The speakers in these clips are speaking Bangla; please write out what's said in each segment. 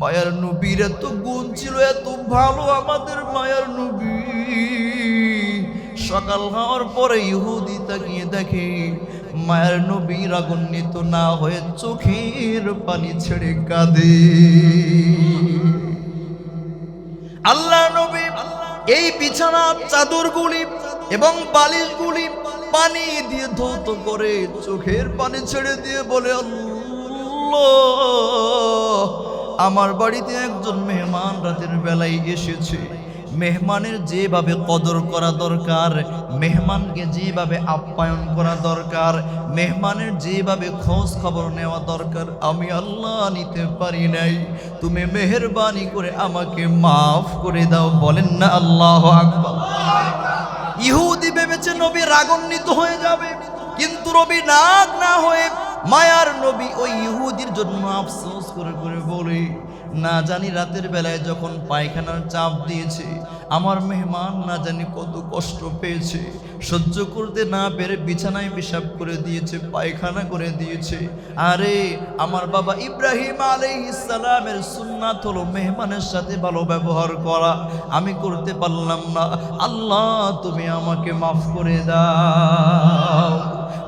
মায়ার নবীর এত গুণ ছিল, এত ভালো আমাদের মায়ার নবী। সকাল হওয়ার পরে ইহুদি তাকিয়ে দেখে মায়ার নবী রাগান্বিত না হয়ে চোখের পানি ছেড়ে কাঁদে। আল্লাহ নবী এই বিছানার চাদরগুলি এবং বালিশগুলি পানি দিয়ে ধৌত করে চোখের পানি ছেড়ে দিয়ে বলে, আল্লাহ, আমার বাড়িতে একজন মেহমান রাতের বেলায় এসেছে। মেহমানের যেভাবে কদর করা দরকার, মেহমানকে যেভাবে আপ্যায়ন করা দরকার, মেহমানের যেভাবে খোঁজ খবর নেওয়া দরকার, আমি আল্লাহ নিতে পারি নাই। তুমি মেহেরবানি করে আমাকে মাফ করে দাও। বলেন না আল্লাহু আকবার। ইহুদি ভেবেছে নবী রাগান্বিত হয়ে যাবে, কিন্তু নবী রাগ না হয়ে মায়ার নবী ওই ইহুদির জন্য আফসোস করে করে বলে, না জানি রাতের বেলায় যখন পায়খানার চাপ দিয়েছে আমার মেহমান না জানি কত কষ্ট পেয়েছে, সহ্য করতে না পেরে বিছানায় পেশাব করে দিয়েছে, পায়খানা করে দিয়েছে। আরে আমার বাবা ইব্রাহিম আলাইহিস সালামের সুন্নাত হলো মেহমানের সাথে ভালো ব্যবহার করা, আমি করতে পারলাম না, আল্লাহ তুমি আমাকে মাফ করে দাও।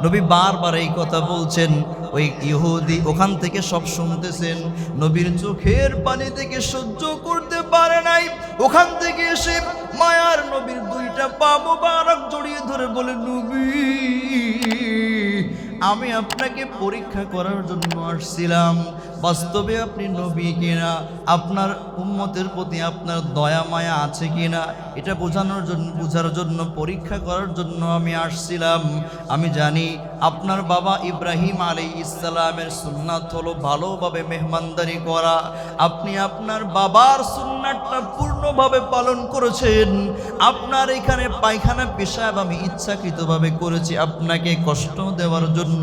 নবী বারবার এই কথা বলছেন। ওই ইহুদি ওখান থেকে সব শুনতেছেন, নবীর চোখের পানি থেকে সহ্য করতে পারে নাই। ওখান থেকে এসে মায়ার নবীর দুইটা পা মোবারক জড়িয়ে ধরে বলে, নবী, আমি আপনাকে পরীক্ষা করার জন্য আসছিলাম, বাস্তবে আপনি নবী কিনা, আপনার উম্মতের প্রতি আপনার দয়া মায়া আছে কিনা এটা বোঝার জন্য পরীক্ষা করার জন্য আমি আসছিলাম। আমি জানি আপনার বাবা ইব্রাহিম আলাইহিস সালামের সুন্নাত হলো ভালোভাবে মেহমানদারি করা। আপনি আপনার বাবার সুন্নাতটা পূর্ণভাবে পালন করেছেন। আপনার এখানে পায়খানা পেশাব আমি ইচ্ছাকৃতভাবে করেছি আপনাকে কষ্ট দেওয়ার জন্য।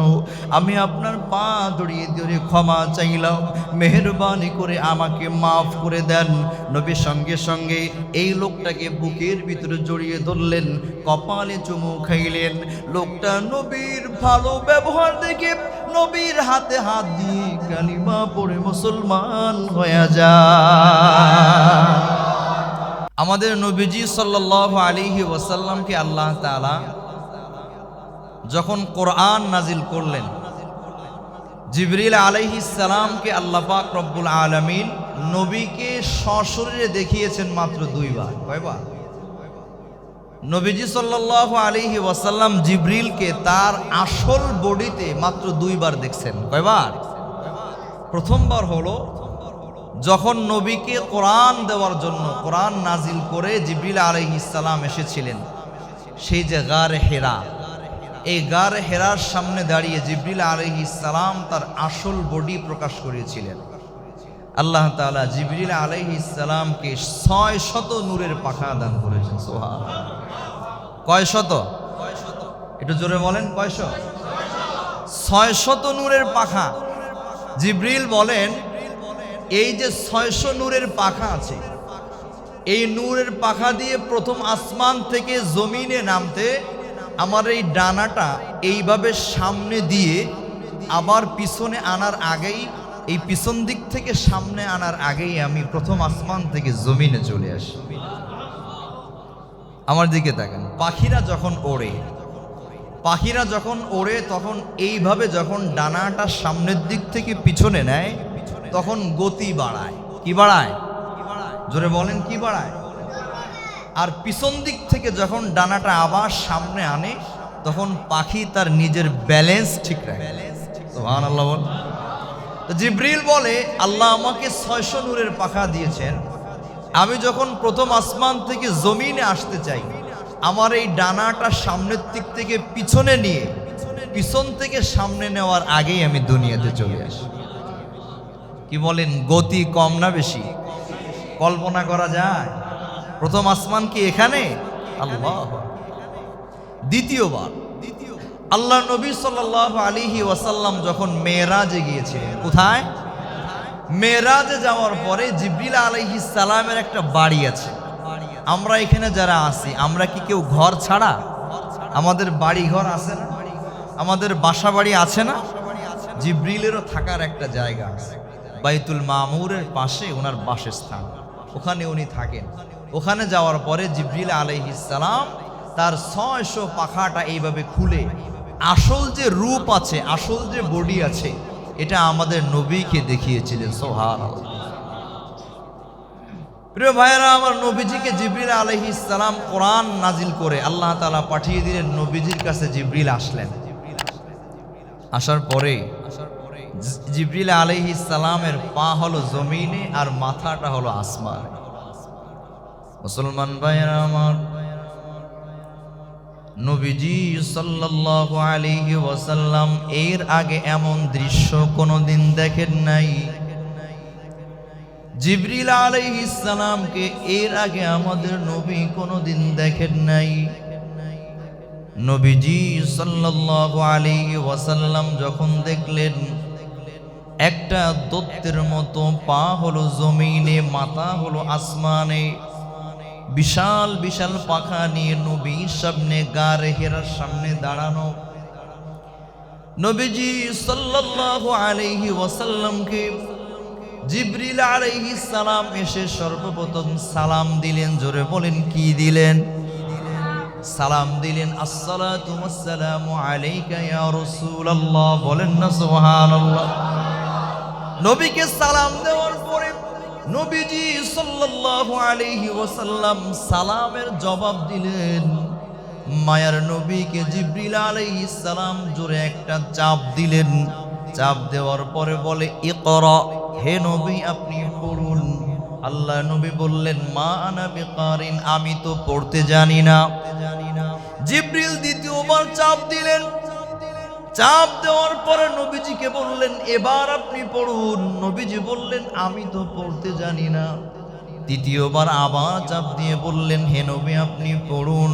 আমি আপনার পা জড়িয়ে ধরে ক্ষমা চাইলাম, মেহেরবানি করে আমাকে মাফ করে দেন। নবী সঙ্গে সঙ্গে এই লোকটাকে বুকের ভিতরে জড়িয়ে ধরলেন, কপালে চুমু খাইলেন। লোকটা নবীর ভালো ব্যবহার দেখে নবীর হাতে হাত দিয়ে কালিমা পড়ে মুসলমান হয়ে যায়। আমাদের নবীজি সাল্লাল্লাহু আলাইহি ওয়াসাল্লামকে আল্লাহ তাআলা যখন কোরআন নাজিল করলেন, জিবরিল আলাইহিস সালামকে আল্লাহ পাক রব্বুল আলামিন নবীকে সশরীরে দেখিয়েছেন মাত্র দুইবার। কয়বার? নবীজি সাল্লাল্লাহু আলাইহি ওয়াসাল্লাম জিবরিলকে তার আসল বডিতে মাত্র দুইবার দেখছেন। কয়বার? প্রথমবার হলো যখন নবীকে কোরআন দেওয়ার জন্য কোরআন নাজিল করে জিবরিল আলাইহিস সালাম এসেছিলেন সেই যে গারে হেরা, এই গার হেরার সামনে দাঁড়িয়ে জিবরিল আলাইহিস সালাম তার আসল বডি প্রকাশ করেছিলেন। আল্লাহ তাআলা জিবরিল আলাইহিস সালামকে 600 নূরের পাখা দান করেছেন। সুবহানাল্লাহ। কয় শত? একটু জোরে বলেন, কয়শ? 600 নূরের পাখা। জিবরিল বলেন, এই যে 600 নূরের পাখা আছে, এই নূরের পাখা দিয়ে প্রথম আসমান থেকে জমিনে নামতে আমার এই ডানাটা এইভাবে সামনে দিয়ে আবার পিছনে আনার আগেই, এই পিছন দিক থেকে সামনে আনার আগেই আমি প্রথম আসমান থেকে জমিনে চলে আসি। আমার দিকে তাকান। পাখিরা যখন ওড়ে তখন এইভাবে যখন ডানাটা সামনের দিক থেকে পিছনে নেয় তখন গতি বাড়ায়। কি বাড়ায়? জোরে বলেন, কি বাড়ায়? আর পিছন দিক থেকে যখন ডানাটা আবার সামনে আনে তখন পাখি তার নিজের ব্যালেন্স ঠিক রাখে। সুবহানাল্লাহ বল। তো জিবরিল বলে, আল্লাহ আমাকে 600 নূরের পাখা দিয়েছেন, আমি যখন প্রথম আসমান থেকে জমিনে আসতে চাই আমার এই ডানাটা সামনের দিক থেকে পিছনে নিয়ে পিছন থেকে সামনে নেওয়ার আগেই আমি দুনিয়াতে চলে আসি। কি বলেন, গতি কম না বেশি? কল্পনা করা যায়? প্রথম আসমান কি এখানে? আল্লাহ। দ্বিতীয়বার আল্লাহ নবী সাল্লাল্লাহু আলাইহি ওয়াসাল্লাম যখন মেরাজে গিয়েছিলেন। কোথায়? মেরাজে যাওয়ার পরে জিবরিল আলাইহিস সালামের একটা বাড়ি আছে। আমরা এখানে যারা আছি আমরা কি কেউ ঘর ছাড়া? আমাদের বাড়ি ঘর আছে না? আমাদের বাসা বাড়ি আছে না? জিবরিলেরও থাকার একটা জায়গা আছে। বাইতুল মামুরের পাশে ওনার বাসস্থান, ওখানে উনি থাকেন। ওখানে যাওয়ার পরে জিবরিল আলাইহিস সালাম তার 600 পাখাটা এইভাবে খুলে আসল যে রূপ আছে, আসল যে বডি আছে, এটা আমাদের নবীকে দেখিয়েছিলেন। সুবহানাল্লাহ। প্রিয় ভাইয়েরা আমার, নবীজিকে জিবরিল আলাইহিস সালাম কোরআন নাজিল করে আল্লাহ তাআলা পাঠিয়ে দিলেন। নবীজির কাছে জিবরিল আসলেন। আসার পরে জিবরিল আলাইহিস সালামের পা হলো জমিনে আর মাথাটা হলো আসমানে। মুসলমান ভাইয়েরা আমার, নবীজি সাল্লাল্লাহু আলাইহি ওয়াসাল্লাম এর আগে এমন দৃশ্য কোনোদিন দেখেন নাই। জিবরিল আলাইহিস সালামকে এর আগে আমাদের নবী কোনোদিন দেখেন নাই। নবীজি সাল্লাল্লাহু আলাইহি ওয়াসাল্লাম যখন দেখলেন একটা দৈত্যের মতো পা হলো জমিনে, মাথা হলো আসমানে, বিশাল বিশাল পাখা নিয়ে নবী সামনে গারে হেরার সামনে দাঁড়ানো, নবীজি সাল্লাল্লাহু আলাইহি ওয়াসাল্লামকে জিবরিল আলাইহিস সালাম এসে সর্বপ্রথম সালাম দিলেন। জোরে বলেন, কি দিলেন? সালাম দিলেন, আসসালাতু ওয়াসসালামু আলাইকা ইয়া রাসূলুল্লাহ। বলেন না সুবহানাল্লাহ। নবীকে সালাম দেওয়ার পরে নবীজি সাল্লাল্লাহু আলাইহি ওয়াসাল্লাম সালামের জবাব দিলেন। মায়ার নবীকে জিবরিল আলাইহিস সালাম জোরে একটা চাপ দিলেন। চাপ দেওয়ার পরে বলে, ইকরা, হে নবী আপনি পড়ুন। আল্লাহ নবী বললেন, মা আনা বিকারিন, আমি তো পড়তে জানি না। জিবরিল দ্বিতীয়বার চাপ দিলেন। চাপ দেওয়ার পরে নবীজিকে বললেন, এবার আপনি পড়ুন। নবীজি বললেন, আমি তো পড়তে জানি না। তৃতীয়বার আবার চাপ দিয়ে বললেন, হে নবী আপনি পড়ুন।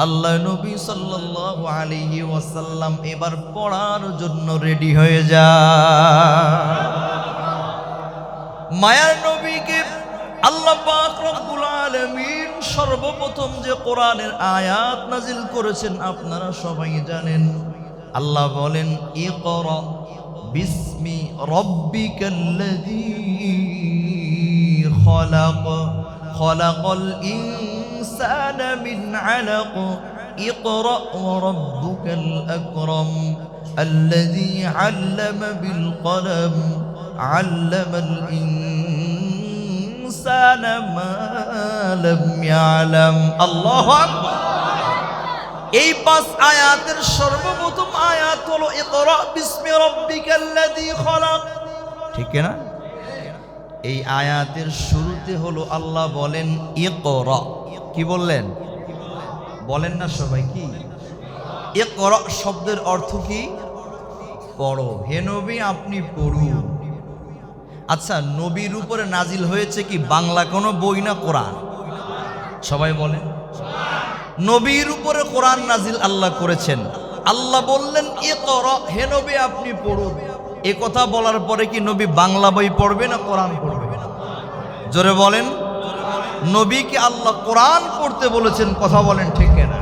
আল্লাহ নবী সাল্লাল্লাহু আলাইহি ওয়াসাল্লাম এবার পড়ার জন্য রেডি হয়ে যায়। মায়ার নবীকে আল্লাহ পাক রব্বুল আলামিন সর্বপ্রথম যে কোরআনের আয়াত নাজিল করেছেন আপনারা সবাই জানেন। আল্লাহ বলেন, ইকরা বিসমি রাব্বিকাল্লাযী খলাক, খলাকাল ইনসানা মিন আলাক, ইকরা ওয়া রাব্বুকাল আকরাম আল্লাযী আল্লামা বিল কলম আল্লামাল ইনসানা মা লাম ইয়ালাম। আল্লাহু আকবার। এই 5 আয়াতের সর্বপ্রথম আয়াত হলো ইকরা বিসমি রাব্বিকাল্লাযী খলাক, ঠিক না? এই আয়াতের শুরুতে হলো আল্লাহ বলেন ইকরা। কি বললেন? বলেন না সবাই, কি? ইকরা শব্দের অর্থ কি? পড়ো। হে নবী আপনি পড়ুন। আচ্ছা, নবীর উপরে নাজিল হয়েছে কি বাংলা কোনো বই না কোরআন? সবাই বলেন। নবীর উপরে কোরআন নাজিল আল্লাহ করেছেন। আল্লাহ বললেন ইকরা, হে নবী আপনি পড়ুন। এ কথা বলার পরে কি নবী বাংলা বই পড়বে না কোরআন পড়বে? জোরে বলেন। নবীকে আল্লাহ কোরআন পড়তে বলেছেন, কথা বলেন ঠিক না?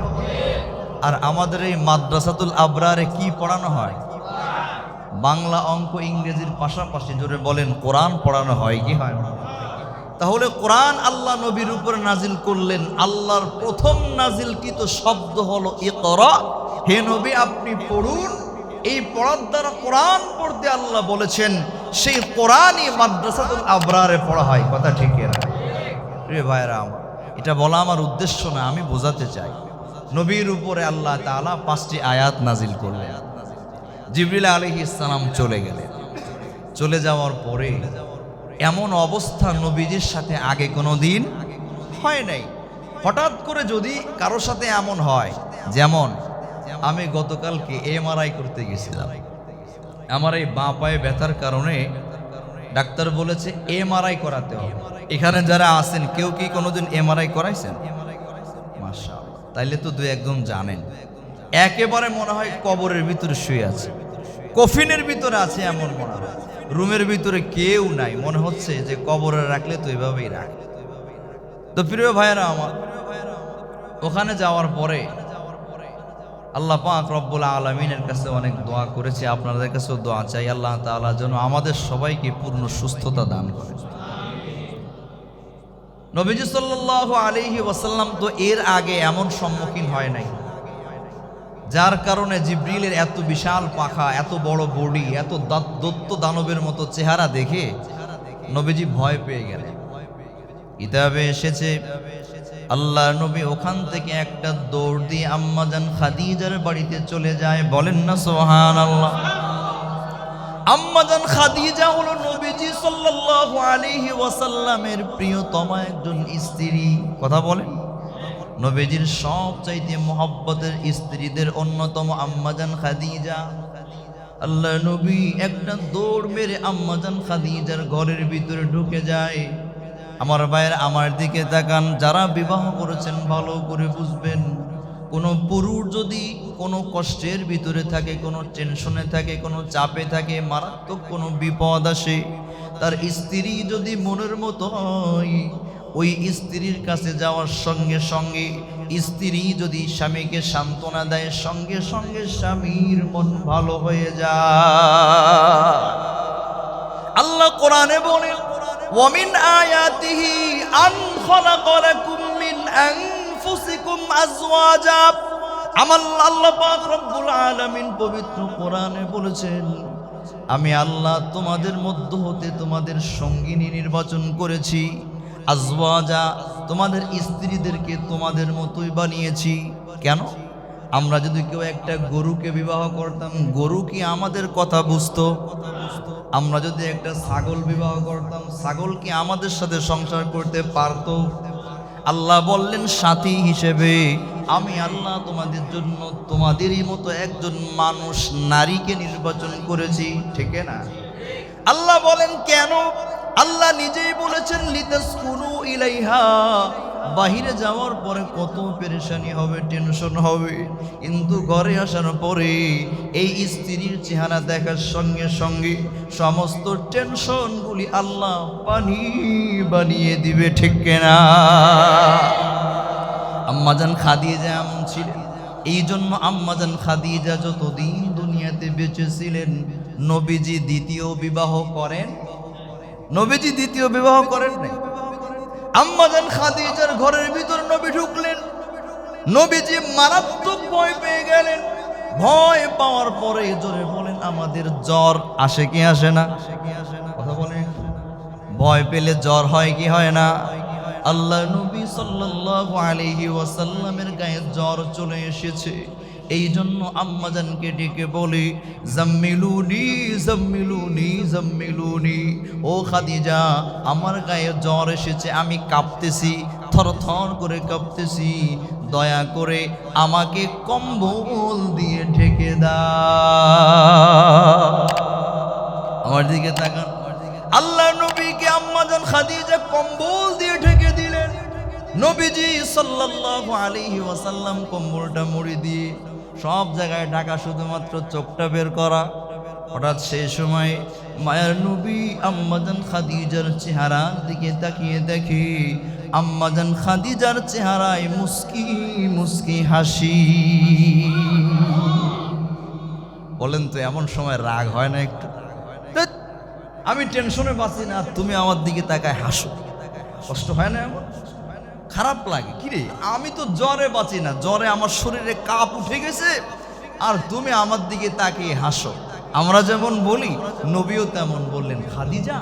আর আমাদের এই মাদ্রাসাতুল আবরারে কি পড়ানো হয়? বাংলা, অঙ্ক, ইংরেজির পাশাপাশি জোরে বলেন কোরআন পড়ানো হয় কি হয় না? তাহলে কোরআন আল্লাহ নবীর উপরে নাজিল করলেন। আল্লাহর প্রথম নাজিলকৃত শব্দ হলো ইকরা, হে নবী আপনি পড়ুন। এই পড়ার দ্বারা কোরআন পড়তে আল্লাহ বলেছেন, সেই কোরআনই মাদ্রাসাতুল আবরারে পড়া হয়, কথা ঠিক না? প্রিয় ভাইরা আমার, এটা বলা আমার উদ্দেশ্য না, আমি বোঝাতে চাই নবীর উপরে আল্লাহ তাআলা 5টি আয়াত নাজিল করলেন। জিবরিল আলাইহিস সালাম চলে গেলেন। চলে যাওয়ার পরে এমন অবস্থা নবীজির সাথে আগে কোনো দিন হয় নাই। হঠাৎ করে যদি কারো সাথে এমন হয়, যেমন আমি গতকালকে এমআরআই করতে গেছিলাম, আমার এই বাঁ পায়ে ব্যথার কারণে ডাক্তার বলেছে এমআরআই করাতে হবে। এখানে যারা আছেন কেউ কি কোনোদিন এমআরআই করাইছেন? মাশাআল্লাহ, তাইলে তো 2-1 জানেন। একেবারে মনে হয় কবরের ভিতরে শুয়ে আছে, কফিনের ভিতরে আছে এমন মনে হয়। রুমের ভিতরে কেউ নাই, মনে হচ্ছে যে কবরে রাখলে তো এভাবেই রাখে। তো প্রিয় ভাইয়েরা আমার, ওখানে যাওয়ার পরে আল্লাহ পাক রব্বুল আলামিনের কাছে অনেক দোয়া করেছি, আপনাদের কাছেও দোয়া চাই আল্লাহ তাআলা যেন আমাদের সবাইকে পূর্ণ সুস্থতা দান করে। নবীজি সাল্লাল্লাহু আলাইহি ওয়াসাল্লাম তো এর আগে এমন সম্মুখীন হয় নাই, যার কারণে জিবরিলের এত বিশাল পাখা, এত বড় বডি, এত দত্ত দানবের মতো চেহারা দেখে নবীজি ভয় পেয়ে গেলেন। কিতাবে এসেছে আল্লাহ নবী ওখান থেকে একটা দৌড় দিয়ে আম্মাজান খাদিজার বাড়িতে চলে যায়। বলেন না সুবহানাল্লাহ। আম্মাজান খাদিজা হলো নবীজি সাল্লাল্লাহু আলাইহি ওয়াসাল্লামের প্রিয়তমা একজন স্ত্রী। কথা বলেন, নবীজির সবচাইতে মুহাব্বতের স্ত্রীদের অন্যতম আম্মাজান খাদিজা। আল্লাহ নবী একটা দৌড় মেরে আম্মাজান খাদিজার ঘরের ভিতরে ঢুকে যায়। আমার ভাইয়ের আমার দিকে তাকান, যারা বিবাহ করেছেন ভালো করে বুঝবেন, কোনো পুরুষ যদি কোনো কষ্টের ভিতরে থাকে, কোনো টেনশনে থাকে, কোনো চাপে থাকে, মারাত্মক কোনো বিপদ আসে, তার স্ত্রী যদি মনের মতো হয়, ওই স্ত্রীর কাছে যাওয়ার সঙ্গে সঙ্গে স্ত্রী যদি স্বামীকে সান্ত্বনা দেয়, সঙ্গে সঙ্গে স্বামীর মন ভালো হয়ে যায়। আল্লাহ কোরআনে বলেন, ওয়ামিন আয়াতিহি আন খালাকা লাকুম মিন আনফুসিকুম আজওয়াজা। আল্লাহ পাক রব্বুল আলামিন পবিত্র কোরআনে বলেছেন, আমি আল্লাহ তোমাদের মধ্য হতে তোমাদের সঙ্গিনী নির্বাচন করেছি। আজওয়াজা, তোমাদের স্ত্রীদেরকে তোমাদের মতোই বানিয়েছি। কেন? আমরা যদি কেউ একটা গরুকে বিবাহ করতাম, গরু কি আমাদের কথা বুঝতো? আমরা যদি একটা ছাগল বিবাহ করতাম, ছাগল কি আমাদের সাথে সংসার করতে পারতো? আল্লাহ বললেন, সাথী হিসেবে আমি আল্লাহ তোমাদের জন্য তোমাদেরই মতো একজন মানুষ, নারীকে নির্বাচন করেছি। ঠিক না? আল্লাহ বলেন কেন? আল্লাহ নিজেই বলেছেন, লিতাসকুনু ইলাইহা। বাহিরে যাওয়ার পরে কত পেরেশানি হবে, টেনশন হবে, কিন্তু ঘরে আসার পরে এই স্ত্রীর চেহারা দেখার সঙ্গে সঙ্গে সমস্ত টেনশনগুলি আল্লাহ পানি বানিয়ে দিবে। ঠিক না? আম্মাজান খাদিজা এমন ছিলেন। এই জন্য আম্মাজান খাদিজা যতদিন দুনিয়াতে বেঁচে ছিলেন, নবীজি দ্বিতীয় বিবাহ করেন। নবীজি দ্বিতীয় বিবাহ করেন নাই। আম্মাজান খাদিজার ঘরের ভিতর নবী ঢুকলেন, নবীজি মারাত্মক ভয় পেয়ে গেলেন। ভয় পাওয়ার পরে জোরে বলেন, আমাদের জ্বর আসে কি আসে না? কথা বলেন, ভয় পেলে জ্বর হয় কি হয় না? আল্লাহ নবী সাল্লাল্লাহু আলাইহি ওয়াসাল্লামের গায়ে জ্বর চলে এসেছে। এই জন্য আম্মাজানকে ডেকে বলে, জাম্মিলুনি জাম্মিলুনি জাম্মিলুনি, ও খাদিজা, আমার গায়ে জ্বর এসেছে, আমি কাঁপতেছি, থরথর করে কাঁপতেছি, দয়া করে আমাকে কম্বল দিয়ে ঢেকে দাও। আমার দিকে তাকান, আল্লাহ নবীকে আম্মাজান খাদিজা কম্বল দিয়ে ঢেকে দিলেন। নবীজি সাল্লাল্লাহু আলাইহি ওয়াসাল্লাম কম্বলটা মুড়ি দিয়ে সব জায়গায় ঢাকা, শুধুমাত্র চোখটা বের করা। হঠাৎ সেই সময় মায়ার নবী আম্মাজান খাদিজার চেহারার দিকে তাকিয়ে দেখে, আম্মাজান খাদিজার চেহারায় মুস্কি মুস্কি হাসি। বলেন তো, এমন সময় রাগ হয় না একটু? আমি টেনশনে বাঁচি না, তুমি আমার দিকে তাকায় হাসো, কষ্ট হয় না? এমন খারাপ লাগে। কি রে, আমি তো জ্বরে বাঁচি না, জ্বরে আমার শরীরে কাঁপ উঠে গেছে, আর তুমি আমার দিকে তাকিয়ে হাসো। আমরা যেমন বলি, নবীও তেমন বললেন, খাদিজা,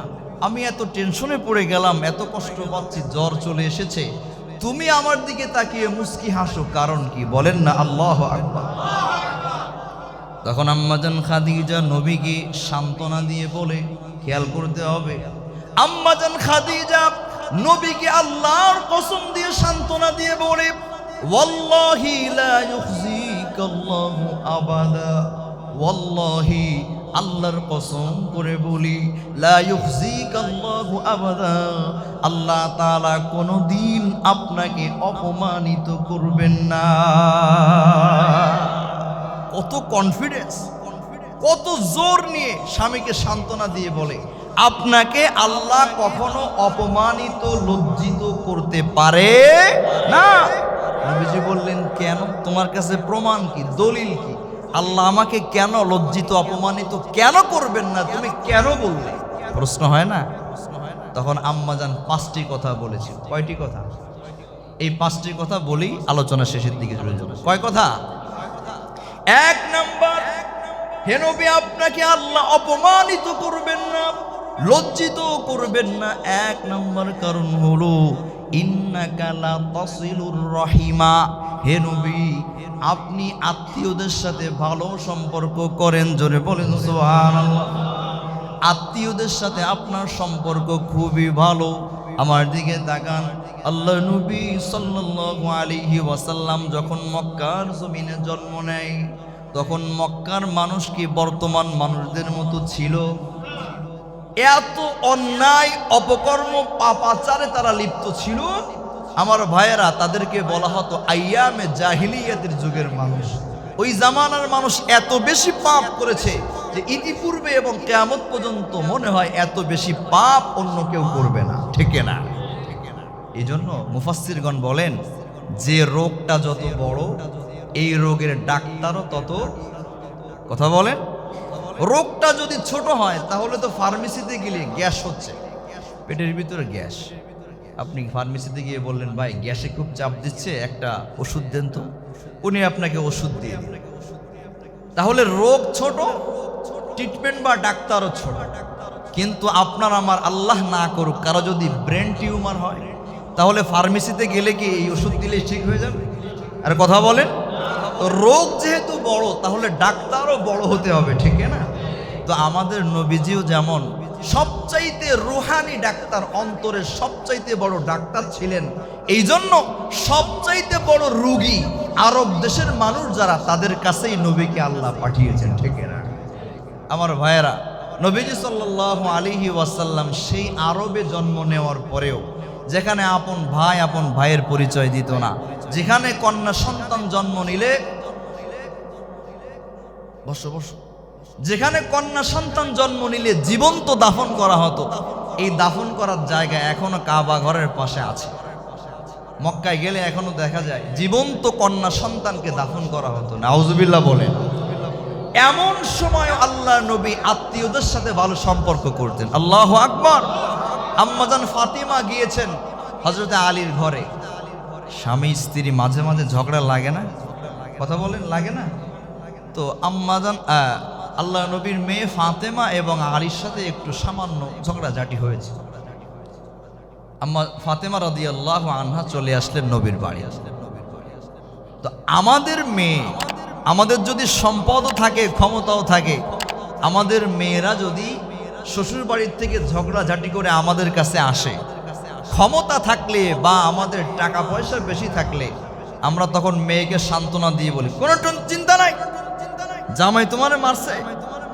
আমি এত টেনশনে পড়ে গেলাম, এত কষ্ট পাচ্ছি, জ্বর চলে এসেছে, তুমি আমার দিকে তাকিয়ে মুস্কি হাসো, কারণ কি? বলেন না আল্লাহু আকবার। তখন আম্মাজান খাদিজা নবীকে সান্ত্বনা দিয়ে বলে, খেয়াল করতে হবে, আম্মাজান খাদিজা নবীকে আল্লাহর কসম দিয়ে সান্ত্বনা দিয়ে বলে, ওয়াল্লাহি লা ইউখজিকাল্লাহু আবাদা, ওয়াল্লাহি, আল্লাহর কসম করে বলি, লা ইউখজিকাল্লাহু আবাদা, আল্লাহ তাআলা কোনোদিন আপনাকে অপমানিত করবেন না। কত কনফিডেন্স, কত জোর নিয়ে স্বামীকে সান্ত্বনা দিয়ে বলে, আপনাকে আল্লাহ কখনো অপমানিত, লজ্জিত করতে পারে না। নবীজি বললেন, কেন? তোমার কাছে প্রমাণ কি, দলিল কি? আল্লাহ আমাকে কেন লজ্জিত অপমানিত কেন করবেন না, তুমি কেন বললে? প্রশ্ন হয় না? তখন আম্মাজান 5টি কথা বলেছিল। কয়টি কথা? এই 5টি কথা বলি আলোচনা শেষের দিকে চলে যাব। কয় কথা? 1 নাম্বার, হে নবী, আপনাকে আল্লাহ অপমানিত করবেন না, লজ্জিত করবেন না। 1 নাম্বার কারণ হলো ইন্নাকা লা তাসিলুর রহিমা। হে নবী, আপনি আত্মীয়দের সাথে ভালো সম্পর্ক করেন। জোরে বলেন সুবহানাল্লাহ। আত্মীয়দের সাথে আপনার সম্পর্ক খুবই ভালো। আমার দিকে তাকান। আল্লাহ নবী সাল্লাল্লাহু আলাইহি ওয়াসাল্লাম যখন মক্কার জমিনে জন্ম নেয়, তখন মক্কার মানুষ কি বর্তমান মানুষদের মতো ছিল? এত অন্যায় অপকর্ম পাপাচারে তারা লিপ্ত ছিল। আমার ভাইয়েরা, তাদেরকে বলা হতো আইয়ামে জাহিলিয়াতের যুগের মানুষ। ওই জামানার মানুষ এত বেশি পাপ করেছে যে ইতিপূর্বে এবং কিয়ামত পর্যন্ত মনে হয় এত বেশি পাপ অন্য কেউ করবে না। ঠিক না? এই জন্য মুফাসসিরগণ বলেন, যে রোগটা যত বড়, এই রোগের ডাক্তারও তত। কথা বলেন। রোগটা যদি ছোট হয় তাহলে তো ফার্মেসিতে গেলে গ্যাস হচ্ছে, পেটের ভিতরে গ্যাস। আপনি ফার্মেসিতে গিয়ে বললেন, ভাই গ্যাসে খুব চাপ দিচ্ছে, একটা ওষুধ দেন তো। উনি আপনাকে ওষুধ দিয়ে দিলেন। তাহলে রোগ ছোট, ট্রিটমেন্ট বা ডাক্তারও ছোট। কিন্তু আপনার আমার আল্লাহ না করুক কারো যদি ব্রেন টিউমার হয়, তাহলে ফার্মেসিতে গেলে কি এই ওষুধ দিলে ঠিক হয়ে যাবে? আর কথা বলেন। রোগ যেহেতু বড়, তাহলে ডাক্তারও বড় হতে হবে। ঠিক না? তো আমাদের নবীজিও যেমন সবচাইতে রুহানি ডাক্তার, অন্তরের সবচাইতে বড় ডাক্তার ছিলেন। এই জন্য সবচাইতে বড় রোগী আরব দেশের মানুষ যারা, তাদের কাছেই নবীকে আল্লাহ পাঠিয়েছেন। ঠিক না? আমার ভাইয়েরা, নবীজি সাল্লাল্লাহু আলাইহি ওয়াসাল্লাম সেই আরবে জন্ম নেওয়ার পরেও, যেখানে আপন ভাইয়ের পরিচয় দিত না, যেখানে কন্যা সন্তান জন্ম নিলে যেখানে কন্যা সন্তান জন্ম নিলে জীবন্ত দাফন করা হতো, এই দাফন করার জায়গা এখনো কাবা ঘরের পাশে আছে। মক্কায় গেলে এখনো দেখা যায় জীবন্ত কন্যা সন্তানকে দাফন করা হতো। নাউজুবিল্লাহ বলেন। এমন সময় আল্লাহ নবী আত্মীয়দের সাথে ভালো সম্পর্ক করতেন। আল্লাহু আকবার। আম্মাজান ফাতিমা গিয়েছেন হযরতে আলীর ঘরে। স্বামী স্ত্রী মাঝে মাঝে ঝগড়া লাগে না? কথা বলেন, লাগে না? তো আম্মাজান আল্লাহ নবীর মেয়ে ফাতেমা এবং আলীর সাথে একটু সামান্য ঝগড়াঝাটি হয়েছে। আম্মা ফাতেমা রাদিয়াল্লাহু আনহা চলে আসলেন নবীর বাড়ি। তো আমাদের মেয়ে, আমাদের যদি সম্পদও থাকে, ক্ষমতাও থাকে, আমাদের মেয়েরা যদি শ্বশুর বাড়ির থেকে ঝগড়াঝাটি করে আমাদের কাছে আসে, ক্ষমতা থাকলে বা আমাদের টাকা পয়সা বেশি থাকলে, আমরা তখন মেয়েকে সান্ত্বনা দিয়ে বলি, কোনো চিন্তা নাই, জামাই তোমারে মারছে,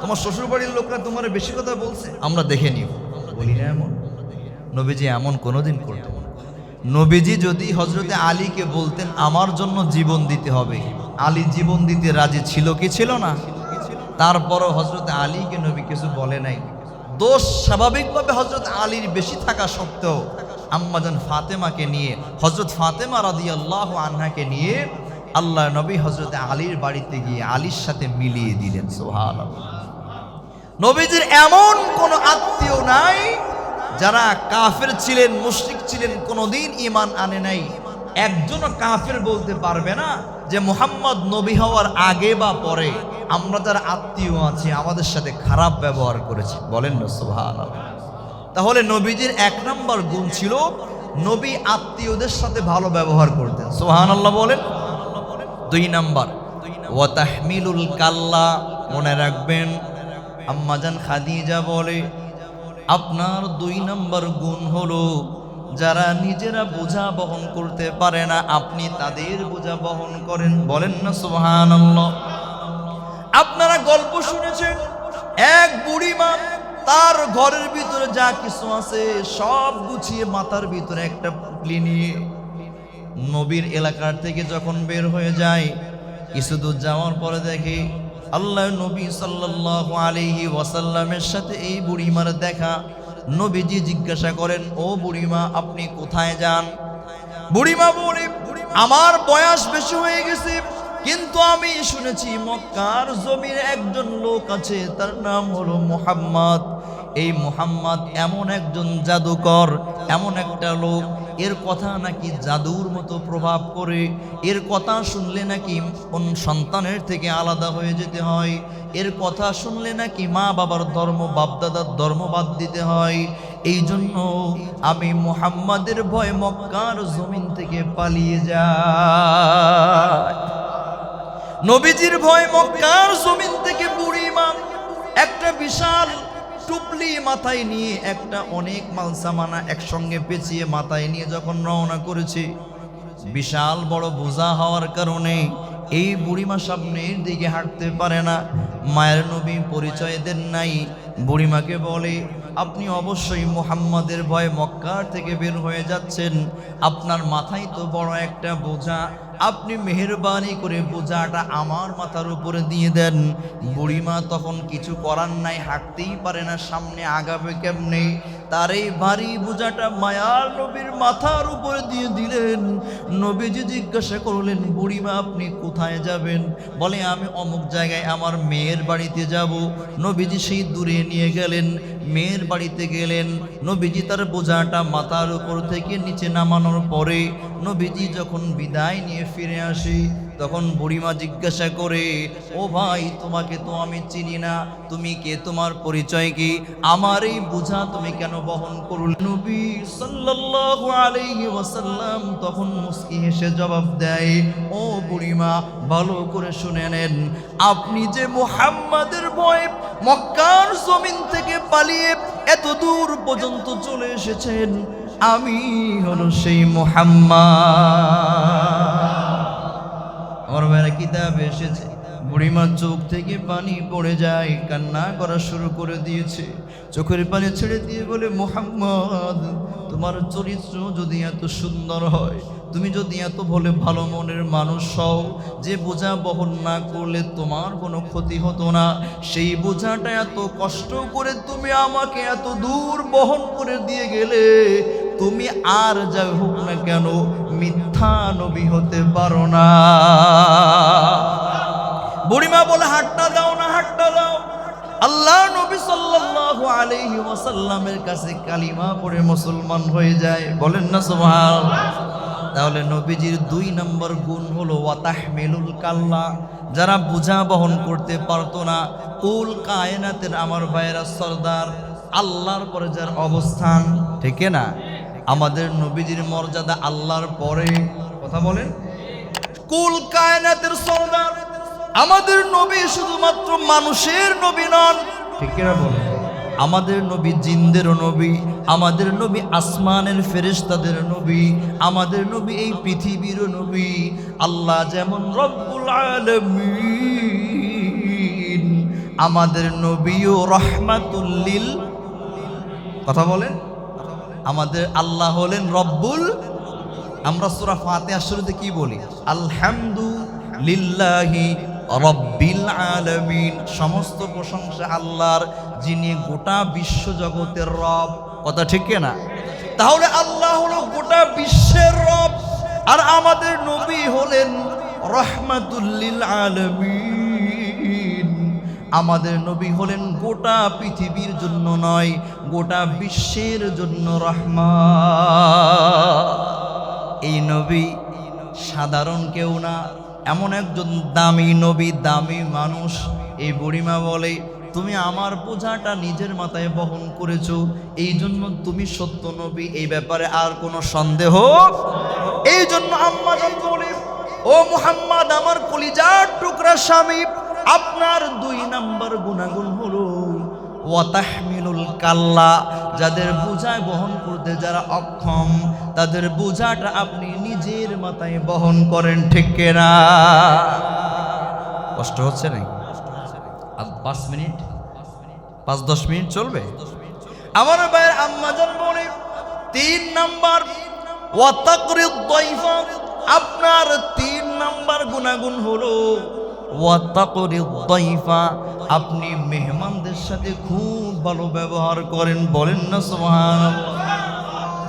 তোমার শ্বশুর বাড়ির লোকরা তোমারে বেশি কথা বলছে, আমরা দেখে নিব। বলি না এমন? নবীজি এমন কোনোদিন করতেন না। নবীজি যদি হযরতে আলীকে বলতেন আমার জন্য জীবন দিতে হবে, আলী জীবন দিতে রাজি ছিল কি ছিল না? তারপরও হযরতে আলীকে নবী কিছু বলে নাই। দোষ স্বাভাবিকভাবে হযরত আলীর বেশি থাকা সত্ত্বেও আম্মাজান ফাতেমাকে নিয়ে, হযরত ফাতেমা রাদিয়াল্লাহু আনহাকে নিয়ে আল্লাহ নবী হযরতে আলীর বাড়িতে গিয়ে আলীর সাথে মিলিয়ে দিলেন। সুবহানাল্লাহ। নবীজির এমন কোন আত্মীয় নাই যারা কাফের ছিলেন, মুশরিক ছিলেন, কোনোদিন ঈমান আনে নাই। একজনও কাফের বলতে পারবে না যে মুহাম্মদ নবী হওয়ার আগে বা পরে আমরা যারা আত্মীয় আছি আমাদের সাথে খারাপ ব্যবহার করেছে। বলেন না সুবহানাল্লাহ। তাহলে নবীজির 1 নম্বর গুণ ছিল নবী আত্মীয়দের সাথে ভালো ব্যবহার করতেন। সুবহানাল্লাহ বলেন। 2 নম্বর ওয়া তাহমিলুল কাল্লা। মনে রাখবেন, আম্মাজান খাদিজা বলে আপনার 2 নম্বর গুণ হলো যারা নিজেরা বোঝা বহন করতে পারে না আপনি তাদের বোঝা বহন করেন। বলেন না সুবহানাল্লাহ। আপনারা গল্প শুনেছেন, এক বুড়িমা তার ঘরের ভিতরে যা কিছু আছে সব গুছিয়ে মাথার ভিতরে একটা পুটলি নিয়ে নবীর এলাকার থেকে যখন বের হয়ে যায়, কিছু দূর যাওয়ার পরে দেখে আল্লাহ নবী সাল্লাল্লাহু আলাইহি ওয়াসাল্লামের সাথে এই বুড়িমার দেখা। নবীজি জিজ্ঞাসা করেন, ও বুড়িমা আপনি কোথায় যান? বুড়িমা বলে আমার বয়স বেশি হয়ে গেছে, কিন্তু আমি শুনেছি মক্কার জমির একজন লোক আছে, তার নাম হলো মুহাম্মদ। এই মুহাম্মদ এমন একজন জাদুকর, এমন একটা লোক, এর কথা নাকি জাদুর মতো প্রভাব করে। এর কথা শুনলে নাকি কোন সন্তানের থেকে আলাদা হয়ে যেতে হয়। এর কথা শুনলে নাকি মা বাবার ধর্ম, বাপদাদার ধর্ম বাদ দিতে হয়। এই জন্য আমি মুহাম্মাদের ভয়ে মক্কার জমিন থেকে পালিয়ে যাই। নবীজির ভয় মক্কার জমিন থেকে বুড়িমা একটা বিশাল টুপলি মাথায় নিয়ে, একটা অনেক মাল সামানা একসঙ্গে পেঁচিয়ে মাথায় নিয়ে যখন রওনা করেছে, বিশাল বড় বোঝা হওয়ার কারণে এই বুড়িমা সামনের দিকে হাঁটতে পারে না। মায়ের নবী পরিচয় দেন নাই। বুড়িমাকে বলে, আপনি অবশ্যই মুহাম্মাদের ভয়ে মক্কা থেকে বের হয়ে যাচ্ছেন, আপনার মাথায় তো বড় একটা বোঝা, আপনি মেহেরবানি করে বোঝাটা আমার মাথার উপরে দিয়ে দেন। বুড়িমা তখন কিছু করার নাই, হাঁটতেই পারে না, সামনে আগাবে কেমনে। তার এই ভারী বোঝাটা মায়ার নবীর মাথার উপরে দিয়ে দিলেন। নবীজি জিজ্ঞাসা করলেন, বুড়িমা আপনি কোথায় যাবেন? বলে, আমি অমুক জায়গায় আমার মেয়ের বাড়িতে যাব। নবীজি সেই দূরে নিয়ে গেলেন, মেয়ের বাড়িতে গেলেন। নবীজি তার বোঝাটা মাথার উপর থেকে নিচে নামানোর পরে নবীজি যখন বিদায় নিয়ে ফিরে আসি, তখন বুড়িমা জিজ্ঞাসা করে, ও ভাই, তোমাকে তো আমি চিনি না, তুমি কে, তোমার পরিচয় কি, আমার এই বোঝা তুমি কেন বহন করলে? নবী সাল্লাল্লাহু আলাইহি ওয়াসাল্লাম তখন মুস্কি হেসে জবাব দেয়, ও বুড়িমা, ভালো করে শুনে নেন, আপনি যে মুহাম্মাদের ভয়ে মক্কার জমিন থেকে পালিয়ে এত দূর পর্যন্ত চলে এসেছেন, আমি হলো সেই মুহাম্মদ। আমার ভাইরা, কিতাবে এসেছে, বুড়িমার চোখ থেকে পানি পড়ে যায়, কান্না করা শুরু করে দিয়েছে। চোখের পানি ছেড়ে দিয়ে বলে, মুহাম্মদ, তোমার চরিত্র যদি এত সুন্দর হয়, তুমি যদি এত বলে ভালো মনের মানুষ হও, যে বোঝা বহন না করলে তোমার কোনো ক্ষতি হতো না, সেই বোঝাটা এত কষ্ট করে তুমি আমাকে এত দূর বহন করে দিয়ে গেলে, তুমি আর যাই হোক না কেন মিথ্যা নবী হতে পারো না। বুড়িমা বলে, হাতটা দাও না, হাতটা দাও। আল্লাহ নবী সাল্লাল্লাহু আলাইহি ওয়াসাল্লামের কাছে কালিমা পড়ে মুসলমান হয়ে যায়। বলেন না সুবহানাল্লাহ। তাহলে নবীজির 2 নম্বর গুণ হলো ওয়াতাহমিলুল কাল্লা। যারা বোঝা বহন করতে পারতো না, কুল কায়নাতের আমার ভাইয়েরা সরদার, আল্লাহর পরে যার অবস্থান, ঠিক না? আমাদের নবীজির মর্যাদা আল্লাহর পরে। কথা বলেন, কুল কায়নাতের সরদার আমাদের নবী শুধুমাত্র মানুষের নবী নন, ঠিক না বলেন? আমাদের নবী জিনদেরও নবী, আমাদের নবী আসমানের ফেরেশতাদের নবী, আমাদের নবী এই পৃথিবীরও নবী। আল্লাহ যেমন রব্বুল আলামিন, আমাদের নবীও রাহমাতুল লিল। কথা বলেন, আমাদের আল্লাহ হলেন রব্বুল। আমরা সূরা ফাতিহা শুরুতে কি বলি? আলহামদুলিল্লাহি রব্বিল আলামিন। সমস্ত প্রশংসা আল্লাহর, যিনি গোটা বিশ্ব জগতের রব। কথা ঠিক না? তাহলে আল্লাহ হলো গোটা বিশ্বের রব, আর আমাদের নবী হলেন রাহমাতুল লিল আলামিন। আমাদের নবী হলেন গোটা পৃথিবীর জন্য নয়, গোটা বিশ্বের জন্য রহমত। এই নবী সাধারণ কেউ না, এমন একজন দামি নবী, দামি মানুষ। এই বুড়িমা বলে, তুমি আমার বোঝাটা নিজের মাথায় বহন করেছো, এই জন্য তুমি সত্য নবী, এই ব্যাপারে আর কোনো সন্দেহ। এই জন্য আম্মা জান বলে, ও মুহাম্মদ, আমার কলিজার টুকরা স্বামী, আপনার 2 নম্বর গুণাগুণ হলো ওয়াতাহমিলুল কাল্লা। যাদের বোঝা বহন করতে যারা অক্ষম, তাদের বোঝাটা আপনি নিজের মাথায় বহন করেন, ঠিক না? কষ্ট হচ্ছে নাকি? আর 5 মিনিট, 5-10 মিনিট চলবে। আমার ভাইয়ের আম্মা জান বলে, 3 নম্বর ওয়াতাকরিদ দাইফা। আপনার 3 নম্বর গুণাগুণ হলো ওয়াতাকরিদ দাইফা, আপনি মেহমানদের সাথে খুব ভালো ব্যবহার করেন। বলেন না সুবহানাল্লাহ।